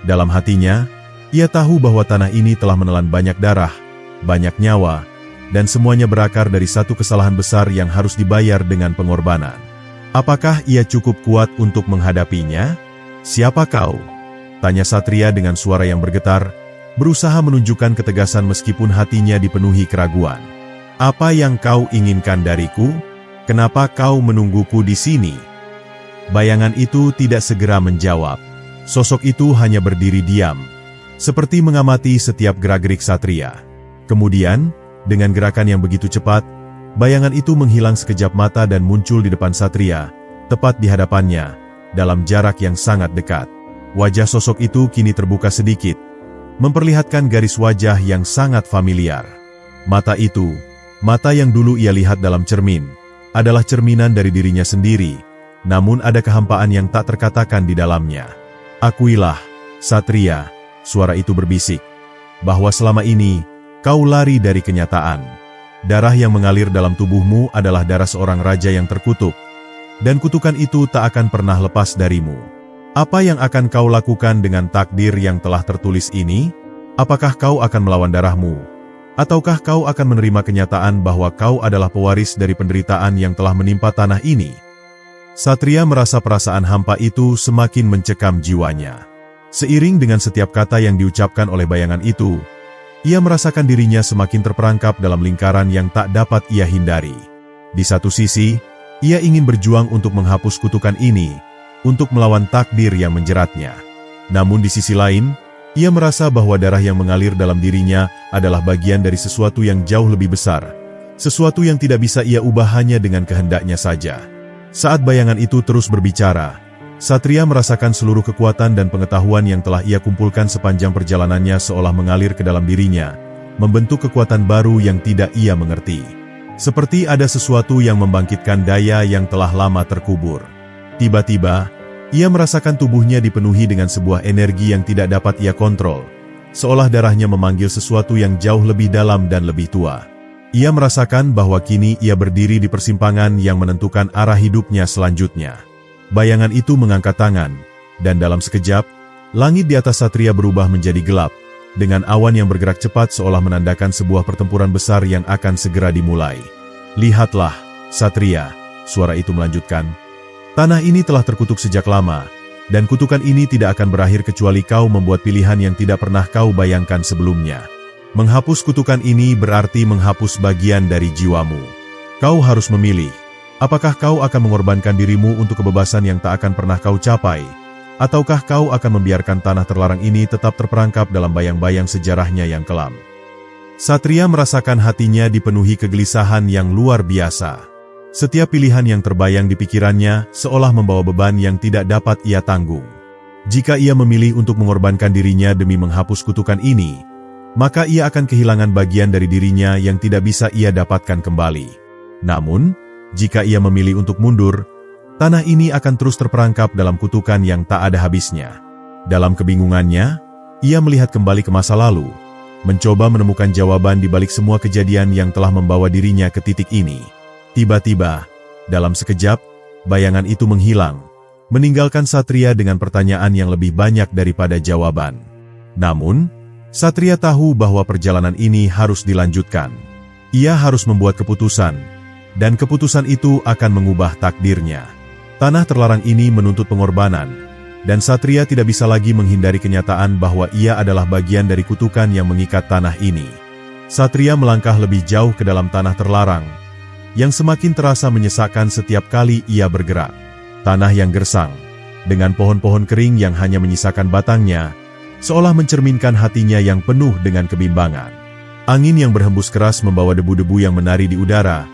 Dalam hatinya, ia tahu bahwa tanah ini telah menelan banyak darah, banyak nyawa, dan semuanya berakar dari satu kesalahan besar yang harus dibayar dengan pengorbanan. Apakah ia cukup kuat untuk menghadapinya? Siapa kau? Tanya Satria dengan suara yang bergetar, berusaha menunjukkan ketegasan meskipun hatinya dipenuhi keraguan. Apa yang kau inginkan dariku? Kenapa kau menungguku di sini? Bayangan itu tidak segera menjawab. Sosok itu hanya berdiri diam, seperti mengamati setiap gerak-gerik Satria. Kemudian, dengan gerakan yang begitu cepat, bayangan itu menghilang sekejap mata dan muncul di depan Satria, tepat di hadapannya, dalam jarak yang sangat dekat. Wajah sosok itu kini terbuka sedikit, memperlihatkan garis wajah yang sangat familiar. Mata itu, mata yang dulu ia lihat dalam cermin, adalah cerminan dari dirinya sendiri, namun ada kehampaan yang tak terkatakan di dalamnya. Akuilah, Satria, suara itu berbisik, bahwa selama ini, kau lari dari kenyataan. Darah yang mengalir dalam tubuhmu adalah darah seorang raja yang terkutuk, dan kutukan itu tak akan pernah lepas darimu. Apa yang akan kau lakukan dengan takdir yang telah tertulis ini? Apakah kau akan melawan darahmu? Ataukah kau akan menerima kenyataan bahwa kau adalah pewaris dari penderitaan yang telah menimpa tanah ini? Satria merasa perasaan hampa itu semakin mencekam jiwanya. Seiring dengan setiap kata yang diucapkan oleh bayangan itu, ia merasakan dirinya semakin terperangkap dalam lingkaran yang tak dapat ia hindari. Di satu sisi, ia ingin berjuang untuk menghapus kutukan ini, untuk melawan takdir yang menjeratnya. Namun di sisi lain, ia merasa bahwa darah yang mengalir dalam dirinya adalah bagian dari sesuatu yang jauh lebih besar, sesuatu yang tidak bisa ia ubah hanya dengan kehendaknya saja. Saat bayangan itu terus berbicara, Satria merasakan seluruh kekuatan dan pengetahuan yang telah ia kumpulkan sepanjang perjalanannya seolah mengalir ke dalam dirinya, membentuk kekuatan baru yang tidak ia mengerti. Seperti ada sesuatu yang membangkitkan daya yang telah lama terkubur. Tiba-tiba, ia merasakan tubuhnya dipenuhi dengan sebuah energi yang tidak dapat ia kontrol, seolah darahnya memanggil sesuatu yang jauh lebih dalam dan lebih tua. Ia merasakan bahwa kini ia berdiri di persimpangan yang menentukan arah hidupnya selanjutnya. Bayangan itu mengangkat tangan, dan dalam sekejap, langit di atas Satria berubah menjadi gelap, dengan awan yang bergerak cepat seolah menandakan sebuah pertempuran besar yang akan segera dimulai. Lihatlah, Satria, suara itu melanjutkan. Tanah ini telah terkutuk sejak lama, dan kutukan ini tidak akan berakhir kecuali kau membuat pilihan yang tidak pernah kau bayangkan sebelumnya. Menghapus kutukan ini berarti menghapus bagian dari jiwamu. Kau harus memilih, apakah kau akan mengorbankan dirimu untuk kebebasan yang tak akan pernah kau capai, ataukah kau akan membiarkan tanah terlarang ini tetap terperangkap dalam bayang-bayang sejarahnya yang kelam. Satria merasakan hatinya dipenuhi kegelisahan yang luar biasa. Setiap pilihan yang terbayang di pikirannya seolah membawa beban yang tidak dapat ia tanggung. Jika ia memilih untuk mengorbankan dirinya demi menghapus kutukan ini, maka ia akan kehilangan bagian dari dirinya yang tidak bisa ia dapatkan kembali. Namun, jika ia memilih untuk mundur, tanah ini akan terus terperangkap dalam kutukan yang tak ada habisnya. Dalam kebingungannya, ia melihat kembali ke masa lalu, mencoba menemukan jawaban di balik semua kejadian yang telah membawa dirinya ke titik ini. Tiba-tiba, dalam sekejap, bayangan itu menghilang, meninggalkan Satria dengan pertanyaan yang lebih banyak daripada jawaban. Namun, Satria tahu bahwa perjalanan ini harus dilanjutkan. Ia harus membuat keputusan, dan keputusan itu akan mengubah takdirnya. Tanah terlarang ini menuntut pengorbanan, dan Satria tidak bisa lagi menghindari kenyataan bahwa ia adalah bagian dari kutukan yang mengikat tanah ini. Satria melangkah lebih jauh ke dalam tanah terlarang, yang semakin terasa menyesakkan setiap kali ia bergerak. Tanah yang gersang, dengan pohon-pohon kering yang hanya menyisakan batangnya, seolah mencerminkan hatinya yang penuh dengan kebimbangan. Angin yang berhembus keras membawa debu-debu yang menari di udara,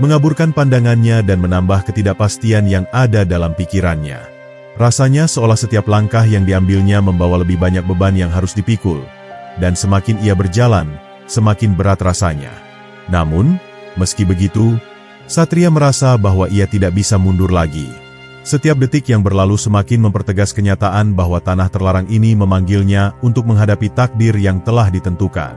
mengaburkan pandangannya dan menambah ketidakpastian yang ada dalam pikirannya. Rasanya seolah setiap langkah yang diambilnya membawa lebih banyak beban yang harus dipikul, dan semakin ia berjalan, semakin berat rasanya. Namun, meski begitu, Satria merasa bahwa ia tidak bisa mundur lagi. Setiap detik yang berlalu semakin mempertegas kenyataan bahwa tanah terlarang ini memanggilnya untuk menghadapi takdir yang telah ditentukan.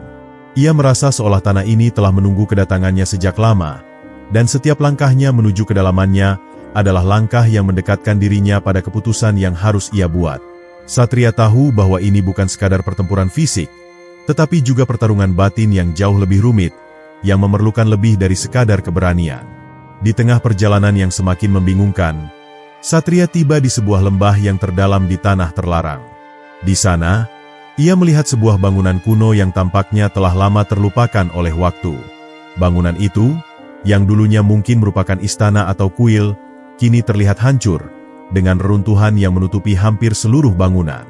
Ia merasa seolah tanah ini telah menunggu kedatangannya sejak lama, dan setiap langkahnya menuju kedalamannya adalah langkah yang mendekatkan dirinya pada keputusan yang harus ia buat. Satria tahu bahwa ini bukan sekadar pertempuran fisik, tetapi juga pertarungan batin yang jauh lebih rumit, yang memerlukan lebih dari sekadar keberanian. Di tengah perjalanan yang semakin membingungkan, Satria tiba di sebuah lembah yang terdalam di tanah terlarang. Di sana, ia melihat sebuah bangunan kuno yang tampaknya telah lama terlupakan oleh waktu. Bangunan itu, yang dulunya mungkin merupakan istana atau kuil, kini terlihat hancur, dengan reruntuhan yang menutupi hampir seluruh bangunan.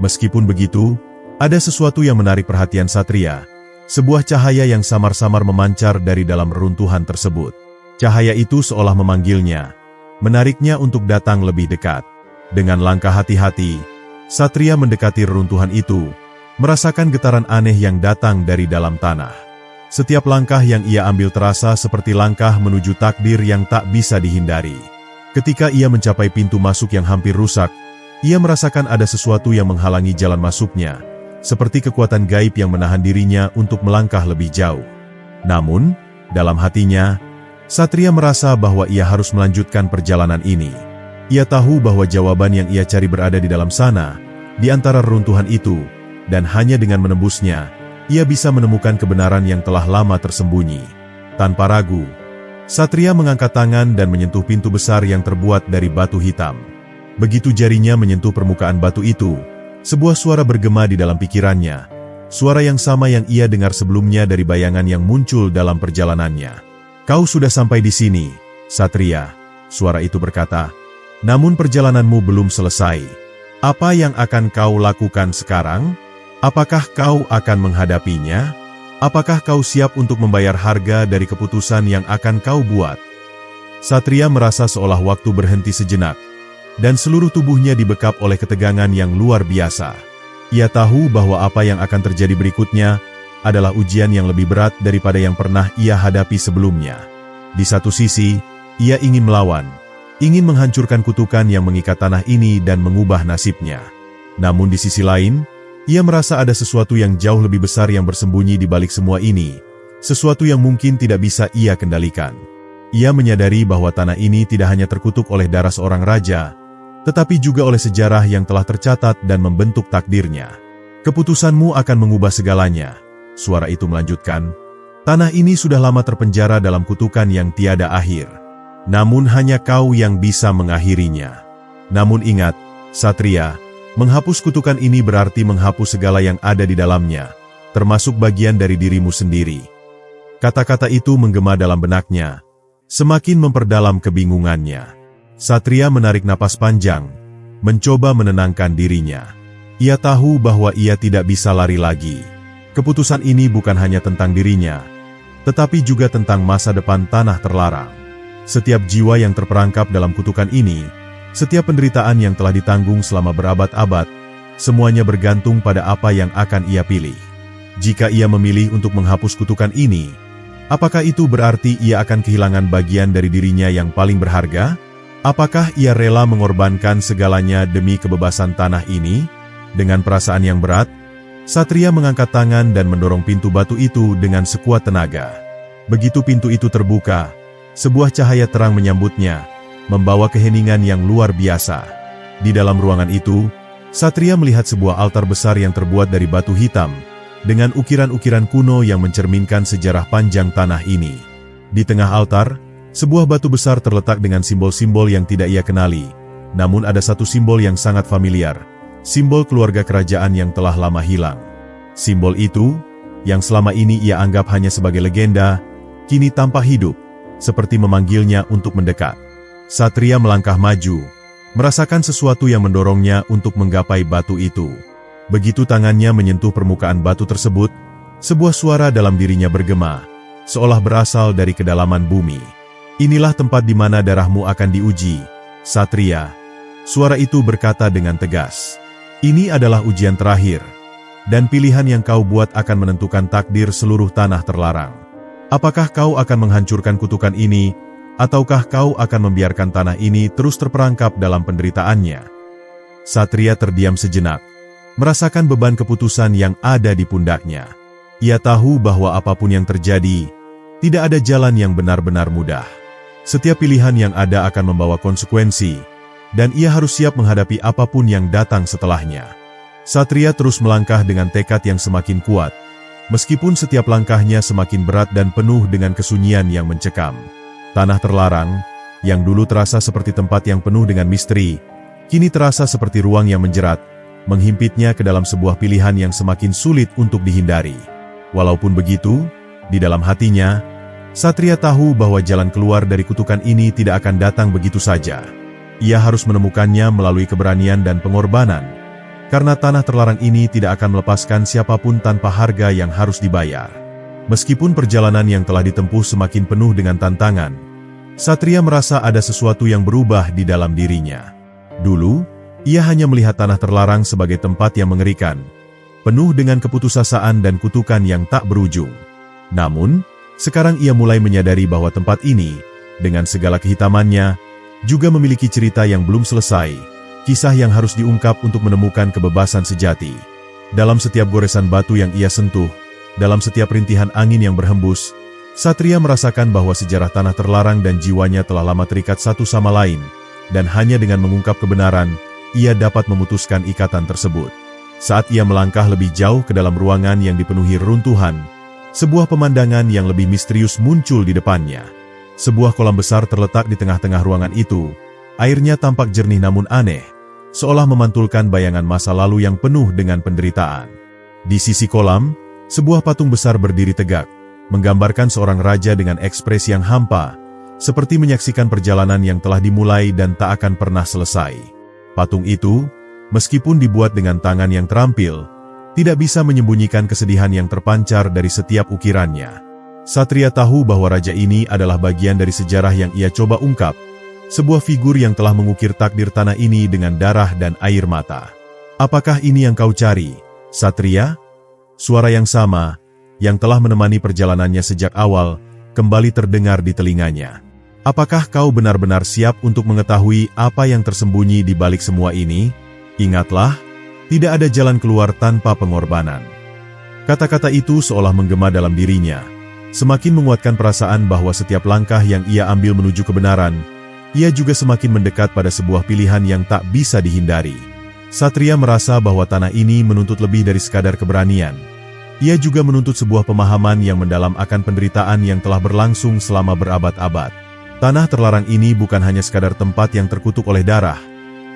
Meskipun begitu, ada sesuatu yang menarik perhatian Satria, sebuah cahaya yang samar-samar memancar dari dalam reruntuhan tersebut. Cahaya itu seolah memanggilnya, menariknya untuk datang lebih dekat. Dengan langkah hati-hati, Satria mendekati reruntuhan itu, merasakan getaran aneh yang datang dari dalam tanah. Setiap langkah yang ia ambil terasa seperti langkah menuju takdir yang tak bisa dihindari. Ketika ia mencapai pintu masuk yang hampir rusak, ia merasakan ada sesuatu yang menghalangi jalan masuknya, seperti kekuatan gaib yang menahan dirinya untuk melangkah lebih jauh. Namun, dalam hatinya, Satria merasa bahwa ia harus melanjutkan perjalanan ini. Ia tahu bahwa jawaban yang ia cari berada di dalam sana, di antara reruntuhan itu, dan hanya dengan menembusnya, ia bisa menemukan kebenaran yang telah lama tersembunyi. Tanpa ragu, Satria mengangkat tangan dan menyentuh pintu besar yang terbuat dari batu hitam. Begitu jarinya menyentuh permukaan batu itu, sebuah suara bergema di dalam pikirannya, suara yang sama yang ia dengar sebelumnya dari bayangan yang muncul dalam perjalanannya. "Kau sudah sampai di sini, Satria," suara itu berkata. "Namun perjalananmu belum selesai. Apa yang akan kau lakukan sekarang? Apakah kau akan menghadapinya? Apakah kau siap untuk membayar harga dari keputusan yang akan kau buat?" Satria merasa seolah waktu berhenti sejenak, dan seluruh tubuhnya dibekap oleh ketegangan yang luar biasa. Ia tahu bahwa apa yang akan terjadi berikutnya adalah ujian yang lebih berat daripada yang pernah ia hadapi sebelumnya. Di satu sisi, ia ingin melawan, ingin menghancurkan kutukan yang mengikat tanah ini dan mengubah nasibnya. Namun di sisi lain, ia merasa ada sesuatu yang jauh lebih besar yang bersembunyi di balik semua ini, sesuatu yang mungkin tidak bisa ia kendalikan. Ia menyadari bahwa tanah ini tidak hanya terkutuk oleh darah seorang raja, tetapi juga oleh sejarah yang telah tercatat dan membentuk takdirnya. "Keputusanmu akan mengubah segalanya," suara itu melanjutkan. "Tanah ini sudah lama terpenjara dalam kutukan yang tiada akhir. Namun hanya kau yang bisa mengakhirinya. Namun ingat, Satria, menghapus kutukan ini berarti menghapus segala yang ada di dalamnya, termasuk bagian dari dirimu sendiri." Kata-kata itu menggema dalam benaknya, semakin memperdalam kebingungannya. Satria menarik napas panjang, mencoba menenangkan dirinya. Ia tahu bahwa ia tidak bisa lari lagi. Keputusan ini bukan hanya tentang dirinya, tetapi juga tentang masa depan tanah terlarang. Setiap jiwa yang terperangkap dalam kutukan ini, setiap penderitaan yang telah ditanggung selama berabad-abad, semuanya bergantung pada apa yang akan ia pilih. Jika ia memilih untuk menghapus kutukan ini, apakah itu berarti ia akan kehilangan bagian dari dirinya yang paling berharga? Apakah ia rela mengorbankan segalanya demi kebebasan tanah ini? Dengan perasaan yang berat, Satria mengangkat tangan dan mendorong pintu batu itu dengan sekuat tenaga. Begitu pintu itu terbuka, sebuah cahaya terang menyambutnya, membawa keheningan yang luar biasa. Di dalam ruangan itu, Satria melihat sebuah altar besar yang terbuat dari batu hitam, dengan ukiran-ukiran kuno yang mencerminkan sejarah panjang tanah ini. Di tengah altar, sebuah batu besar terletak dengan simbol-simbol yang tidak ia kenali, namun ada satu simbol yang sangat familiar, simbol keluarga kerajaan yang telah lama hilang. Simbol itu, yang selama ini ia anggap hanya sebagai legenda, kini tampak hidup, seperti memanggilnya untuk mendekat. Satria melangkah maju, merasakan sesuatu yang mendorongnya untuk menggapai batu itu. Begitu tangannya menyentuh permukaan batu tersebut, sebuah suara dalam dirinya bergema, seolah berasal dari kedalaman bumi. Inilah tempat di mana darahmu akan diuji, Satria. Suara itu berkata dengan tegas. Ini adalah ujian terakhir, dan pilihan yang kau buat akan menentukan takdir seluruh tanah terlarang. Apakah kau akan menghancurkan kutukan ini, ataukah kau akan membiarkan tanah ini terus terperangkap dalam penderitaannya? Satria terdiam sejenak, merasakan beban keputusan yang ada di pundaknya. Ia tahu bahwa apapun yang terjadi, tidak ada jalan yang benar-benar mudah. Setiap pilihan yang ada akan membawa konsekuensi, dan ia harus siap menghadapi apapun yang datang setelahnya. Satria terus melangkah dengan tekad yang semakin kuat, meskipun setiap langkahnya semakin berat dan penuh dengan kesunyian yang mencekam. Tanah terlarang, yang dulu terasa seperti tempat yang penuh dengan misteri, kini terasa seperti ruang yang menjerat, menghimpitnya ke dalam sebuah pilihan yang semakin sulit untuk dihindari. Walaupun begitu, di dalam hatinya, Satria tahu bahwa jalan keluar dari kutukan ini tidak akan datang begitu saja. Ia harus menemukannya melalui keberanian dan pengorbanan, karena tanah terlarang ini tidak akan melepaskan siapapun tanpa harga yang harus dibayar. Meskipun perjalanan yang telah ditempuh semakin penuh dengan tantangan, Satria merasa ada sesuatu yang berubah di dalam dirinya. Dulu, ia hanya melihat tanah terlarang sebagai tempat yang mengerikan, penuh dengan keputusasaan dan kutukan yang tak berujung. Namun, sekarang ia mulai menyadari bahwa tempat ini, dengan segala kehitamannya, juga memiliki cerita yang belum selesai, kisah yang harus diungkap untuk menemukan kebebasan sejati. Dalam setiap goresan batu yang ia sentuh, dalam setiap rintihan angin yang berhembus, Satria merasakan bahwa sejarah tanah terlarang dan jiwanya telah lama terikat satu sama lain, dan hanya dengan mengungkap kebenaran, ia dapat memutuskan ikatan tersebut. Saat ia melangkah lebih jauh ke dalam ruangan yang dipenuhi reruntuhan, sebuah pemandangan yang lebih misterius muncul di depannya. Sebuah kolam besar terletak di tengah-tengah ruangan itu. Airnya tampak jernih namun aneh, seolah memantulkan bayangan masa lalu yang penuh dengan penderitaan. Di sisi kolam, sebuah patung besar berdiri tegak, menggambarkan seorang raja dengan ekspresi yang hampa, seperti menyaksikan perjalanan yang telah dimulai dan tak akan pernah selesai. Patung itu, meskipun dibuat dengan tangan yang terampil, tidak bisa menyembunyikan kesedihan yang terpancar dari setiap ukirannya. Satria tahu bahwa raja ini adalah bagian dari sejarah yang ia coba ungkap, sebuah figur yang telah mengukir takdir tanah ini dengan darah dan air mata. Apakah ini yang kau cari, Satria? Suara yang sama, yang telah menemani perjalanannya sejak awal, kembali terdengar di telinganya. Apakah kau benar-benar siap untuk mengetahui apa yang tersembunyi di balik semua ini? Ingatlah, tidak ada jalan keluar tanpa pengorbanan. Kata-kata itu seolah menggema dalam dirinya, semakin menguatkan perasaan bahwa setiap langkah yang ia ambil menuju kebenaran, ia juga semakin mendekat pada sebuah pilihan yang tak bisa dihindari. Satria merasa bahwa tanah ini menuntut lebih dari sekadar keberanian. Ia juga menuntut sebuah pemahaman yang mendalam akan penderitaan yang telah berlangsung selama berabad-abad. Tanah terlarang ini bukan hanya sekadar tempat yang terkutuk oleh darah,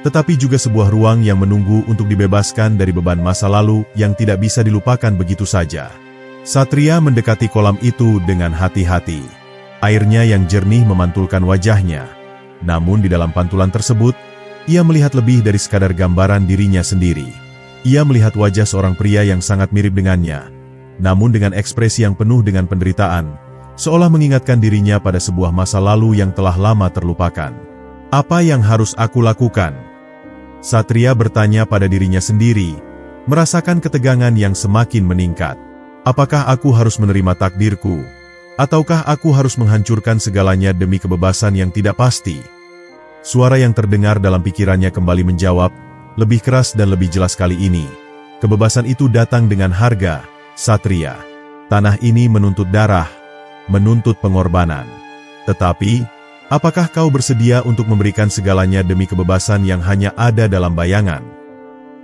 tetapi juga sebuah ruang yang menunggu untuk dibebaskan dari beban masa lalu yang tidak bisa dilupakan begitu saja. Satria mendekati kolam itu dengan hati-hati. Airnya yang jernih memantulkan wajahnya. Namun di dalam pantulan tersebut, ia melihat lebih dari sekadar gambaran dirinya sendiri. Ia melihat wajah seorang pria yang sangat mirip dengannya, namun dengan ekspresi yang penuh dengan penderitaan, seolah mengingatkan dirinya pada sebuah masa lalu yang telah lama terlupakan. Apa yang harus aku lakukan? Satria bertanya pada dirinya sendiri, merasakan ketegangan yang semakin meningkat. Apakah aku harus menerima takdirku? Ataukah aku harus menghancurkan segalanya demi kebebasan yang tidak pasti? Suara yang terdengar dalam pikirannya kembali menjawab, lebih keras dan lebih jelas kali ini. Kebebasan itu datang dengan harga, Satria. Tanah ini menuntut darah, menuntut pengorbanan. Tetapi, apakah kau bersedia untuk memberikan segalanya demi kebebasan yang hanya ada dalam bayangan?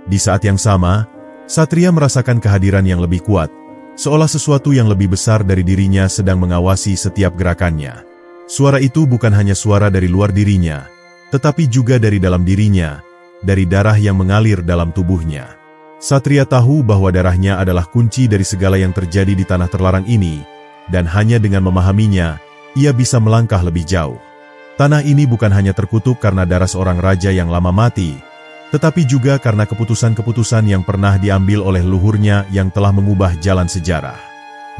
Di saat yang sama, Satria merasakan kehadiran yang lebih kuat, seolah sesuatu yang lebih besar dari dirinya sedang mengawasi setiap gerakannya. Suara itu bukan hanya suara dari luar dirinya, tetapi juga dari dalam dirinya, dari darah yang mengalir dalam tubuhnya. Satria tahu bahwa darahnya adalah kunci dari segala yang terjadi di tanah terlarang ini, dan hanya dengan memahaminya, ia bisa melangkah lebih jauh. Tanah ini bukan hanya terkutuk karena darah seorang raja yang lama mati, tetapi juga karena keputusan-keputusan yang pernah diambil oleh leluhurnya yang telah mengubah jalan sejarah.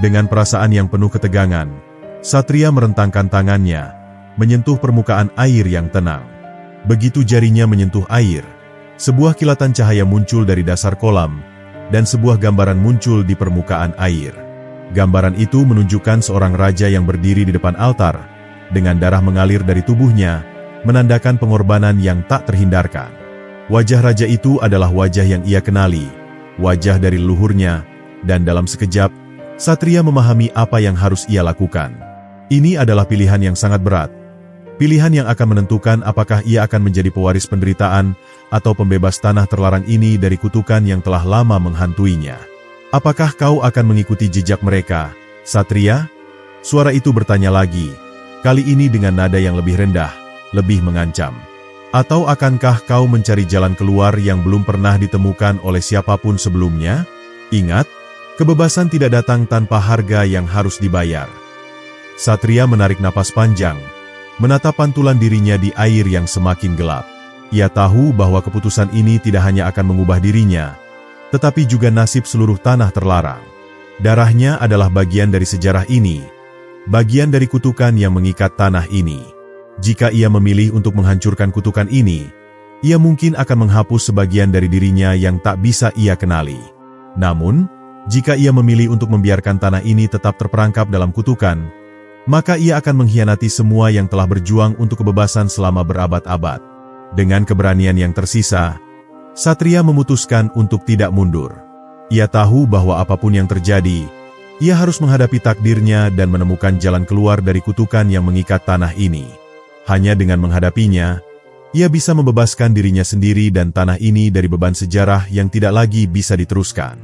Dengan perasaan yang penuh ketegangan, Satria merentangkan tangannya, menyentuh permukaan air yang tenang. Begitu jarinya menyentuh air, sebuah kilatan cahaya muncul dari dasar kolam, dan sebuah gambaran muncul di permukaan air. Gambaran itu menunjukkan seorang raja yang berdiri di depan altar, dengan darah mengalir dari tubuhnya, menandakan pengorbanan yang tak terhindarkan. Wajah raja itu adalah wajah yang ia kenali, wajah dari leluhurnya, dan dalam sekejap, Satria memahami apa yang harus ia lakukan. Ini adalah pilihan yang sangat berat. Pilihan yang akan menentukan apakah ia akan menjadi pewaris penderitaan atau pembebas tanah terlarang ini dari kutukan yang telah lama menghantuinya. Apakah kau akan mengikuti jejak mereka, Satria? Suara itu bertanya lagi, kali ini dengan nada yang lebih rendah, lebih mengancam. Atau akankah kau mencari jalan keluar yang belum pernah ditemukan oleh siapapun sebelumnya? Ingat, kebebasan tidak datang tanpa harga yang harus dibayar. Satria menarik napas panjang, menatap pantulan dirinya di air yang semakin gelap. Ia tahu bahwa keputusan ini tidak hanya akan mengubah dirinya, tetapi juga nasib seluruh tanah terlarang. Darahnya adalah bagian dari sejarah ini, bagian dari kutukan yang mengikat tanah ini. Jika ia memilih untuk menghancurkan kutukan ini, ia mungkin akan menghapus sebagian dari dirinya yang tak bisa ia kenali. Namun, jika ia memilih untuk membiarkan tanah ini tetap terperangkap dalam kutukan, maka ia akan mengkhianati semua yang telah berjuang untuk kebebasan selama berabad-abad. Dengan keberanian yang tersisa, Satria memutuskan untuk tidak mundur. Ia tahu bahwa apapun yang terjadi, ia harus menghadapi takdirnya dan menemukan jalan keluar dari kutukan yang mengikat tanah ini. Hanya dengan menghadapinya, ia bisa membebaskan dirinya sendiri dan tanah ini dari beban sejarah yang tidak lagi bisa diteruskan.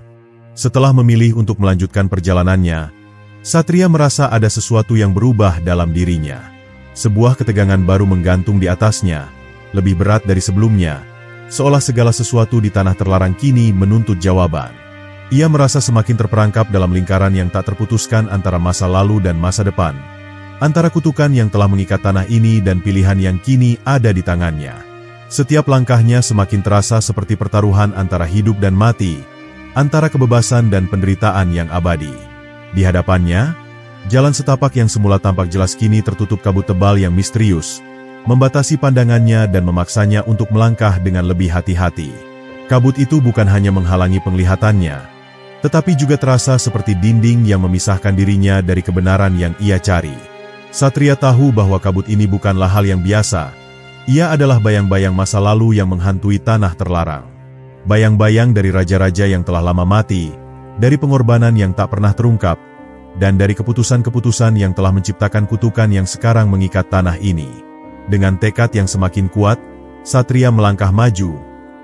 Setelah memilih untuk melanjutkan perjalanannya, Satria merasa ada sesuatu yang berubah dalam dirinya. Sebuah ketegangan baru menggantung di atasnya, lebih berat dari sebelumnya, seolah segala sesuatu di tanah terlarang kini menuntut jawaban. Ia merasa semakin terperangkap dalam lingkaran yang tak terputuskan antara masa lalu dan masa depan, antara kutukan yang telah mengikat tanah ini dan pilihan yang kini ada di tangannya. Setiap langkahnya semakin terasa seperti pertaruhan antara hidup dan mati, antara kebebasan dan penderitaan yang abadi. Di hadapannya, jalan setapak yang semula tampak jelas kini tertutup kabut tebal yang misterius, membatasi pandangannya dan memaksanya untuk melangkah dengan lebih hati-hati. Kabut itu bukan hanya menghalangi penglihatannya, tetapi juga terasa seperti dinding yang memisahkan dirinya dari kebenaran yang ia cari. Satria tahu bahwa kabut ini bukanlah hal yang biasa. Ia adalah bayang-bayang masa lalu yang menghantui tanah terlarang. Bayang-bayang dari raja-raja yang telah lama mati, dari pengorbanan yang tak pernah terungkap, dan dari keputusan-keputusan yang telah menciptakan kutukan yang sekarang mengikat tanah ini. Dengan tekad yang semakin kuat, Satria melangkah maju,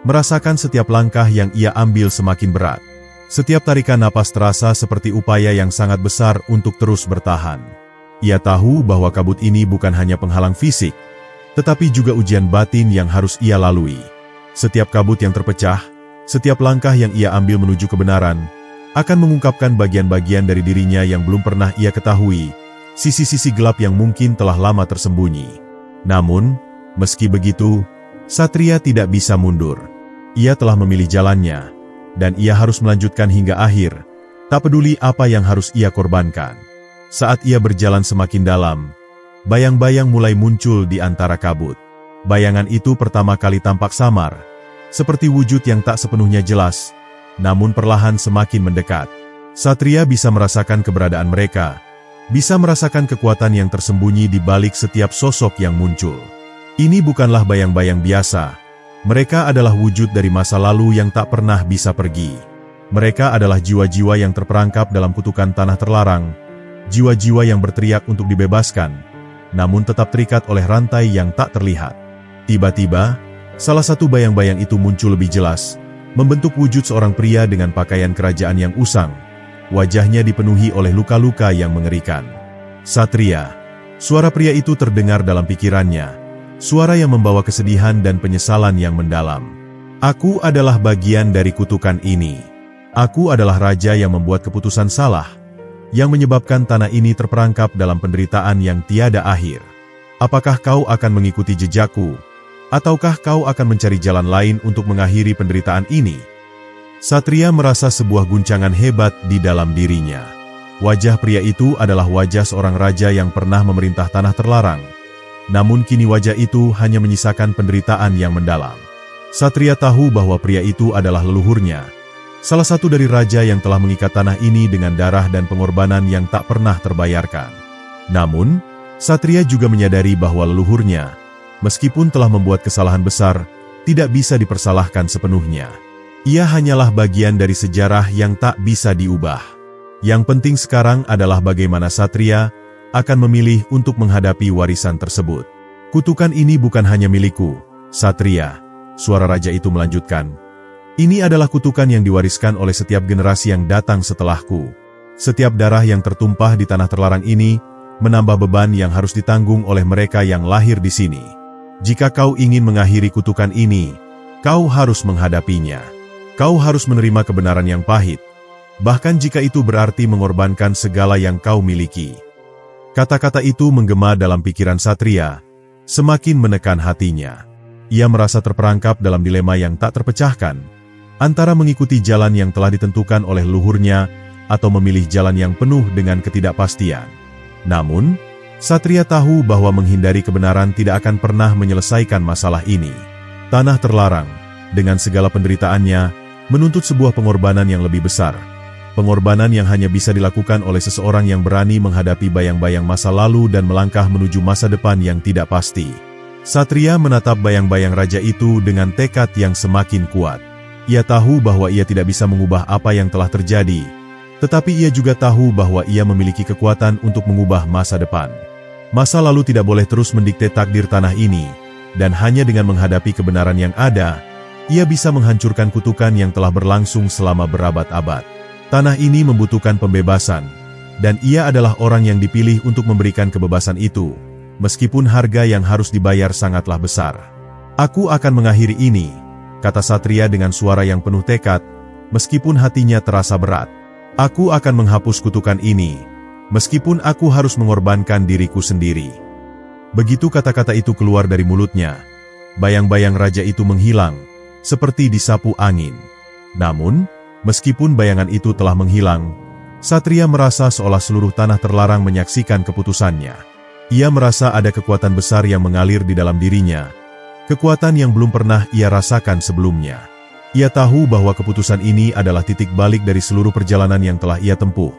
merasakan setiap langkah yang ia ambil semakin berat. Setiap tarikan napas terasa seperti upaya yang sangat besar untuk terus bertahan. Ia tahu bahwa kabut ini bukan hanya penghalang fisik, tetapi juga ujian batin yang harus ia lalui. Setiap kabut yang terpecah, setiap langkah yang ia ambil menuju kebenaran, akan mengungkapkan bagian-bagian dari dirinya yang belum pernah ia ketahui, sisi-sisi gelap yang mungkin telah lama tersembunyi. Namun, meski begitu, Satria tidak bisa mundur. Ia telah memilih jalannya, dan ia harus melanjutkan hingga akhir, tak peduli apa yang harus ia korbankan. Saat ia berjalan semakin dalam, bayang-bayang mulai muncul di antara kabut. Bayangan itu pertama kali tampak samar, seperti wujud yang tak sepenuhnya jelas, namun perlahan semakin mendekat. Satria bisa merasakan keberadaan mereka, bisa merasakan kekuatan yang tersembunyi di balik setiap sosok yang muncul. Ini bukanlah bayang-bayang biasa. Mereka adalah wujud dari masa lalu yang tak pernah bisa pergi. Mereka adalah jiwa-jiwa yang terperangkap dalam kutukan tanah terlarang, jiwa-jiwa yang berteriak untuk dibebaskan, namun tetap terikat oleh rantai yang tak terlihat. Tiba-tiba, salah satu bayang-bayang itu muncul lebih jelas, membentuk wujud seorang pria dengan pakaian kerajaan yang usang. Wajahnya dipenuhi oleh luka-luka yang mengerikan. Satria. Suara pria itu terdengar dalam pikirannya. Suara yang membawa kesedihan dan penyesalan yang mendalam. Aku adalah bagian dari kutukan ini. Aku adalah raja yang membuat keputusan salah, yang menyebabkan tanah ini terperangkap dalam penderitaan yang tiada akhir. Apakah kau akan mengikuti jejakku? Ataukah kau akan mencari jalan lain untuk mengakhiri penderitaan ini? Satria merasa sebuah guncangan hebat di dalam dirinya. Wajah pria itu adalah wajah seorang raja yang pernah memerintah tanah terlarang. Namun kini wajah itu hanya menyisakan penderitaan yang mendalam. Satria tahu bahwa pria itu adalah leluhurnya, salah satu dari raja yang telah mengikat tanah ini dengan darah dan pengorbanan yang tak pernah terbayarkan. Namun, Satria juga menyadari bahwa leluhurnya, meskipun telah membuat kesalahan besar, tidak bisa dipersalahkan sepenuhnya. Ia hanyalah bagian dari sejarah yang tak bisa diubah. Yang penting sekarang adalah bagaimana Satria akan memilih untuk menghadapi warisan tersebut. Kutukan ini bukan hanya milikku, Satria, suara raja itu melanjutkan. Ini adalah kutukan yang diwariskan oleh setiap generasi yang datang setelahku. Setiap darah yang tertumpah di tanah terlarang ini menambah beban yang harus ditanggung oleh mereka yang lahir di sini. Jika kau ingin mengakhiri kutukan ini, kau harus menghadapinya. Kau harus menerima kebenaran yang pahit, bahkan jika itu berarti mengorbankan segala yang kau miliki. Kata-kata itu menggema dalam pikiran Satria, semakin menekan hatinya. Ia merasa terperangkap dalam dilema yang tak terpecahkan, antara mengikuti jalan yang telah ditentukan oleh leluhurnya atau memilih jalan yang penuh dengan ketidakpastian. Namun, Satria tahu bahwa menghindari kebenaran tidak akan pernah menyelesaikan masalah ini. Tanah terlarang, dengan segala penderitaannya, menuntut sebuah pengorbanan yang lebih besar. Pengorbanan yang hanya bisa dilakukan oleh seseorang yang berani menghadapi bayang-bayang masa lalu dan melangkah menuju masa depan yang tidak pasti. Satria menatap bayang-bayang raja itu dengan tekad yang semakin kuat. Ia tahu bahwa ia tidak bisa mengubah apa yang telah terjadi, tetapi ia juga tahu bahwa ia memiliki kekuatan untuk mengubah masa depan. Masa lalu tidak boleh terus mendikte takdir tanah ini, dan hanya dengan menghadapi kebenaran yang ada, ia bisa menghancurkan kutukan yang telah berlangsung selama berabad-abad. Tanah ini membutuhkan pembebasan, dan ia adalah orang yang dipilih untuk memberikan kebebasan itu, meskipun harga yang harus dibayar sangatlah besar. Aku akan mengakhiri ini, kata Satria dengan suara yang penuh tekad, meskipun hatinya terasa berat. Aku akan menghapus kutukan ini, meskipun aku harus mengorbankan diriku sendiri. Begitu kata-kata itu keluar dari mulutnya, bayang-bayang raja itu menghilang, seperti disapu angin. Namun, meskipun bayangan itu telah menghilang, Satria merasa seolah seluruh tanah terlarang menyaksikan keputusannya. Ia merasa ada kekuatan besar yang mengalir di dalam dirinya, kekuatan yang belum pernah ia rasakan sebelumnya. Ia tahu bahwa keputusan ini adalah titik balik dari seluruh perjalanan yang telah ia tempuh,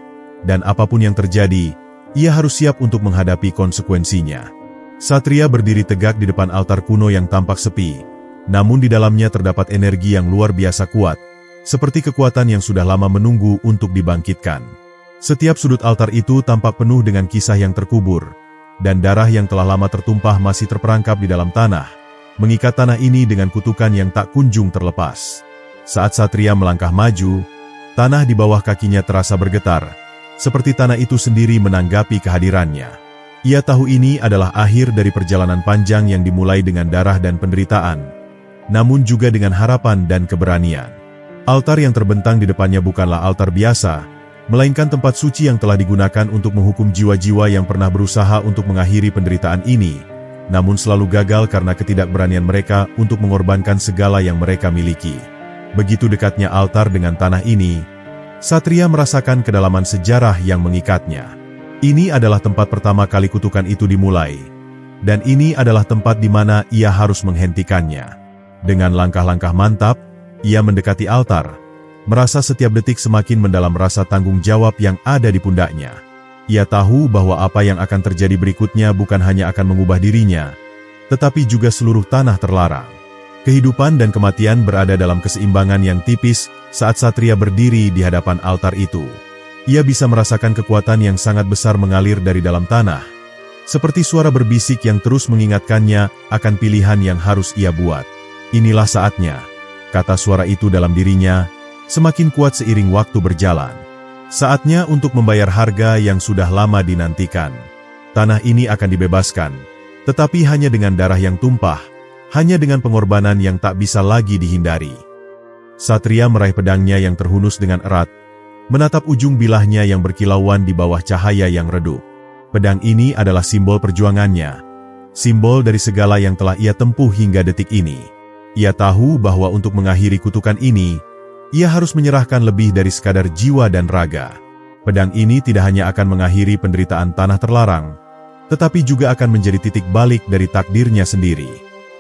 dan apapun yang terjadi, ia harus siap untuk menghadapi konsekuensinya. Satria berdiri tegak di depan altar kuno yang tampak sepi, namun di dalamnya terdapat energi yang luar biasa kuat, seperti kekuatan yang sudah lama menunggu untuk dibangkitkan. Setiap sudut altar itu tampak penuh dengan kisah yang terkubur, dan darah yang telah lama tertumpah masih terperangkap di dalam tanah, mengikat tanah ini dengan kutukan yang tak kunjung terlepas. Saat Satria melangkah maju, tanah di bawah kakinya terasa bergetar, seperti tanah itu sendiri menanggapi kehadirannya. Ia tahu ini adalah akhir dari perjalanan panjang yang dimulai dengan darah dan penderitaan, namun juga dengan harapan dan keberanian. Altar yang terbentang di depannya bukanlah altar biasa, melainkan tempat suci yang telah digunakan untuk menghukum jiwa-jiwa yang pernah berusaha untuk mengakhiri penderitaan ini, namun selalu gagal karena ketidakberanian mereka untuk mengorbankan segala yang mereka miliki. Begitu dekatnya altar dengan tanah ini, Satria merasakan kedalaman sejarah yang mengikatnya. Ini adalah tempat pertama kali kutukan itu dimulai, dan ini adalah tempat di mana ia harus menghentikannya. Dengan langkah-langkah mantap, ia mendekati altar, merasa setiap detik semakin mendalam rasa tanggung jawab yang ada di pundaknya. Ia tahu bahwa apa yang akan terjadi berikutnya bukan hanya akan mengubah dirinya, tetapi juga seluruh tanah terlarang. Kehidupan dan kematian berada dalam keseimbangan yang tipis saat Satria berdiri di hadapan altar itu. Ia bisa merasakan kekuatan yang sangat besar mengalir dari dalam tanah, seperti suara berbisik yang terus mengingatkannya akan pilihan yang harus ia buat. Inilah saatnya, kata suara itu dalam dirinya, semakin kuat seiring waktu berjalan. Saatnya untuk membayar harga yang sudah lama dinantikan. Tanah ini akan dibebaskan, tetapi hanya dengan darah yang tumpah, hanya dengan pengorbanan yang tak bisa lagi dihindari. Satria meraih pedangnya yang terhunus dengan erat, menatap ujung bilahnya yang berkilauan di bawah cahaya yang redup. Pedang ini adalah simbol perjuangannya, simbol dari segala yang telah ia tempuh hingga detik ini. Ia tahu bahwa untuk mengakhiri kutukan ini, ia harus menyerahkan lebih dari sekadar jiwa dan raga. Pedang ini tidak hanya akan mengakhiri penderitaan tanah terlarang, tetapi juga akan menjadi titik balik dari takdirnya sendiri.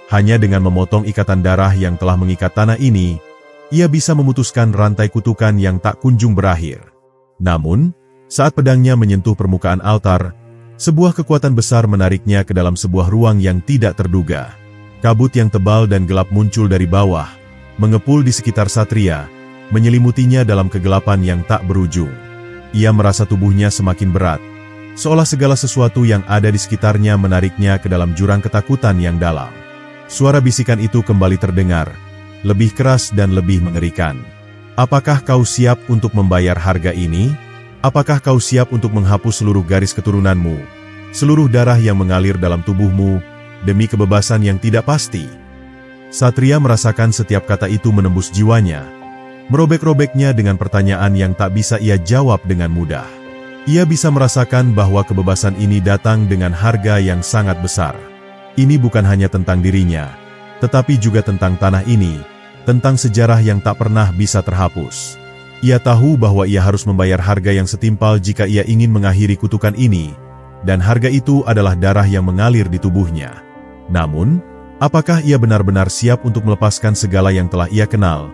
Hanya dengan memotong ikatan darah yang telah mengikat tanah ini, ia bisa memutuskan rantai kutukan yang tak kunjung berakhir. Namun, saat pedangnya menyentuh permukaan altar, sebuah kekuatan besar menariknya ke dalam sebuah ruang yang tidak terduga. Kabut yang tebal dan gelap muncul dari bawah, mengepul di sekitar Satria, menyelimutinya dalam kegelapan yang tak berujung. Ia merasa tubuhnya semakin berat, seolah segala sesuatu yang ada di sekitarnya menariknya ke dalam jurang ketakutan yang dalam. Suara bisikan itu kembali terdengar, lebih keras dan lebih mengerikan. Apakah kau siap untuk membayar harga ini? Apakah kau siap untuk menghapus seluruh garis keturunanmu, seluruh darah yang mengalir dalam tubuhmu, demi kebebasan yang tidak pasti? Satria merasakan setiap kata itu menembus jiwanya, merobek-robeknya dengan pertanyaan yang tak bisa ia jawab dengan mudah. Ia bisa merasakan bahwa kebebasan ini datang dengan harga yang sangat besar. Ini bukan hanya tentang dirinya, tetapi juga tentang tanah ini, tentang sejarah yang tak pernah bisa terhapus. Ia tahu bahwa ia harus membayar harga yang setimpal jika ia ingin mengakhiri kutukan ini, dan harga itu adalah darah yang mengalir di tubuhnya. Namun, apakah ia benar-benar siap untuk melepaskan segala yang telah ia kenal,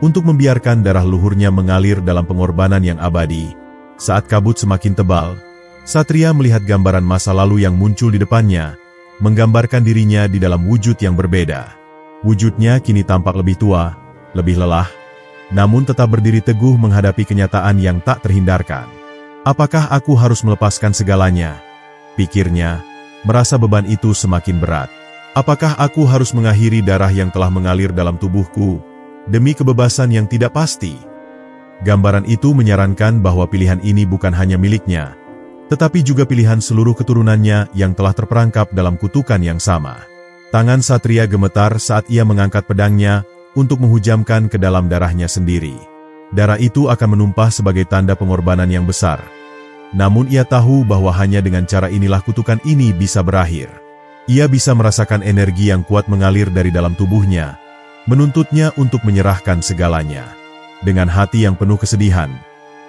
untuk membiarkan darah luhurnya mengalir dalam pengorbanan yang abadi? Saat kabut semakin tebal, Satria melihat gambaran masa lalu yang muncul di depannya, menggambarkan dirinya di dalam wujud yang berbeda. Wujudnya kini tampak lebih tua, lebih lelah, namun tetap berdiri teguh menghadapi kenyataan yang tak terhindarkan. Apakah aku harus melepaskan segalanya? Pikirnya, merasa beban itu semakin berat. Apakah aku harus mengakhiri darah yang telah mengalir dalam tubuhku, demi kebebasan yang tidak pasti? Gambaran itu menyarankan bahwa pilihan ini bukan hanya miliknya, tetapi juga pilihan seluruh keturunannya yang telah terperangkap dalam kutukan yang sama. Tangan Satria gemetar saat ia mengangkat pedangnya untuk menghujamkan ke dalam darahnya sendiri. Darah itu akan menumpah sebagai tanda pengorbanan yang besar. Namun ia tahu bahwa hanya dengan cara inilah kutukan ini bisa berakhir. Ia bisa merasakan energi yang kuat mengalir dari dalam tubuhnya, menuntutnya untuk menyerahkan segalanya. Dengan hati yang penuh kesedihan,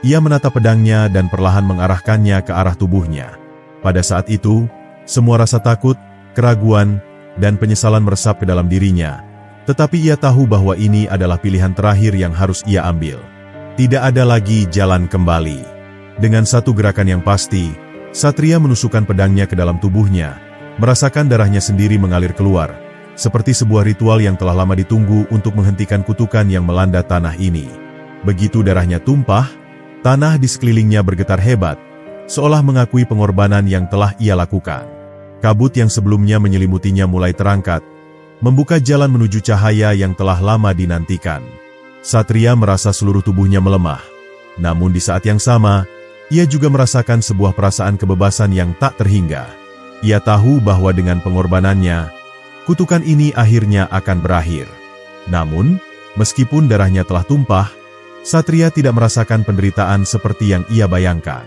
ia menatap pedangnya dan perlahan mengarahkannya ke arah tubuhnya. Pada saat itu, semua rasa takut, keraguan, dan penyesalan meresap ke dalam dirinya. Tetapi ia tahu bahwa ini adalah pilihan terakhir yang harus ia ambil. Tidak ada lagi jalan kembali. Dengan satu gerakan yang pasti, Satria menusukkan pedangnya ke dalam tubuhnya, merasakan darahnya sendiri mengalir keluar, seperti sebuah ritual yang telah lama ditunggu untuk menghentikan kutukan yang melanda tanah ini. Begitu darahnya tumpah, tanah di sekelilingnya bergetar hebat, seolah mengakui pengorbanan yang telah ia lakukan. Kabut yang sebelumnya menyelimutinya mulai terangkat, membuka jalan menuju cahaya yang telah lama dinantikan. Satria merasa seluruh tubuhnya melemah. Namun di saat yang sama, ia juga merasakan sebuah perasaan kebebasan yang tak terhingga. Ia tahu bahwa dengan pengorbanannya, kutukan ini akhirnya akan berakhir. Namun, meskipun darahnya telah tumpah, Satria tidak merasakan penderitaan seperti yang ia bayangkan.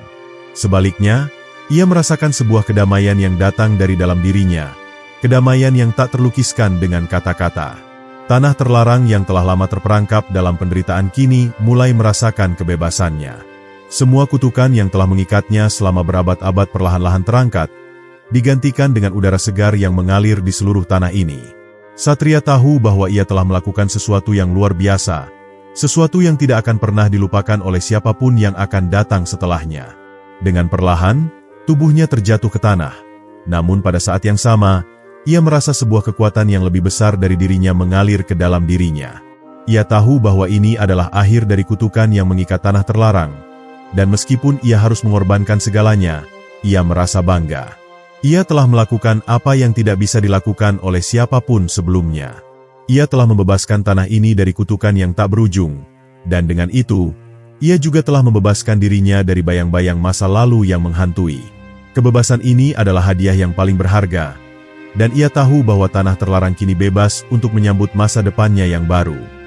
Sebaliknya, ia merasakan sebuah kedamaian yang datang dari dalam dirinya, kedamaian yang tak terlukiskan dengan kata-kata. Tanah terlarang yang telah lama terperangkap dalam penderitaan kini mulai merasakan kebebasannya. Semua kutukan yang telah mengikatnya selama berabad-abad perlahan-lahan terangkat, digantikan dengan udara segar yang mengalir di seluruh tanah ini. Satria tahu bahwa ia telah melakukan sesuatu yang luar biasa, sesuatu yang tidak akan pernah dilupakan oleh siapapun yang akan datang setelahnya. Dengan perlahan, tubuhnya terjatuh ke tanah. Namun pada saat yang sama, ia merasa sebuah kekuatan yang lebih besar dari dirinya mengalir ke dalam dirinya. Ia tahu bahwa ini adalah akhir dari kutukan yang mengikat tanah terlarang. Dan meskipun ia harus mengorbankan segalanya, ia merasa bangga. Ia telah melakukan apa yang tidak bisa dilakukan oleh siapapun sebelumnya. Ia telah membebaskan tanah ini dari kutukan yang tak berujung, dan dengan itu, ia juga telah membebaskan dirinya dari bayang-bayang masa lalu yang menghantui. Kebebasan ini adalah hadiah yang paling berharga, dan ia tahu bahwa tanah terlarang kini bebas untuk menyambut masa depannya yang baru.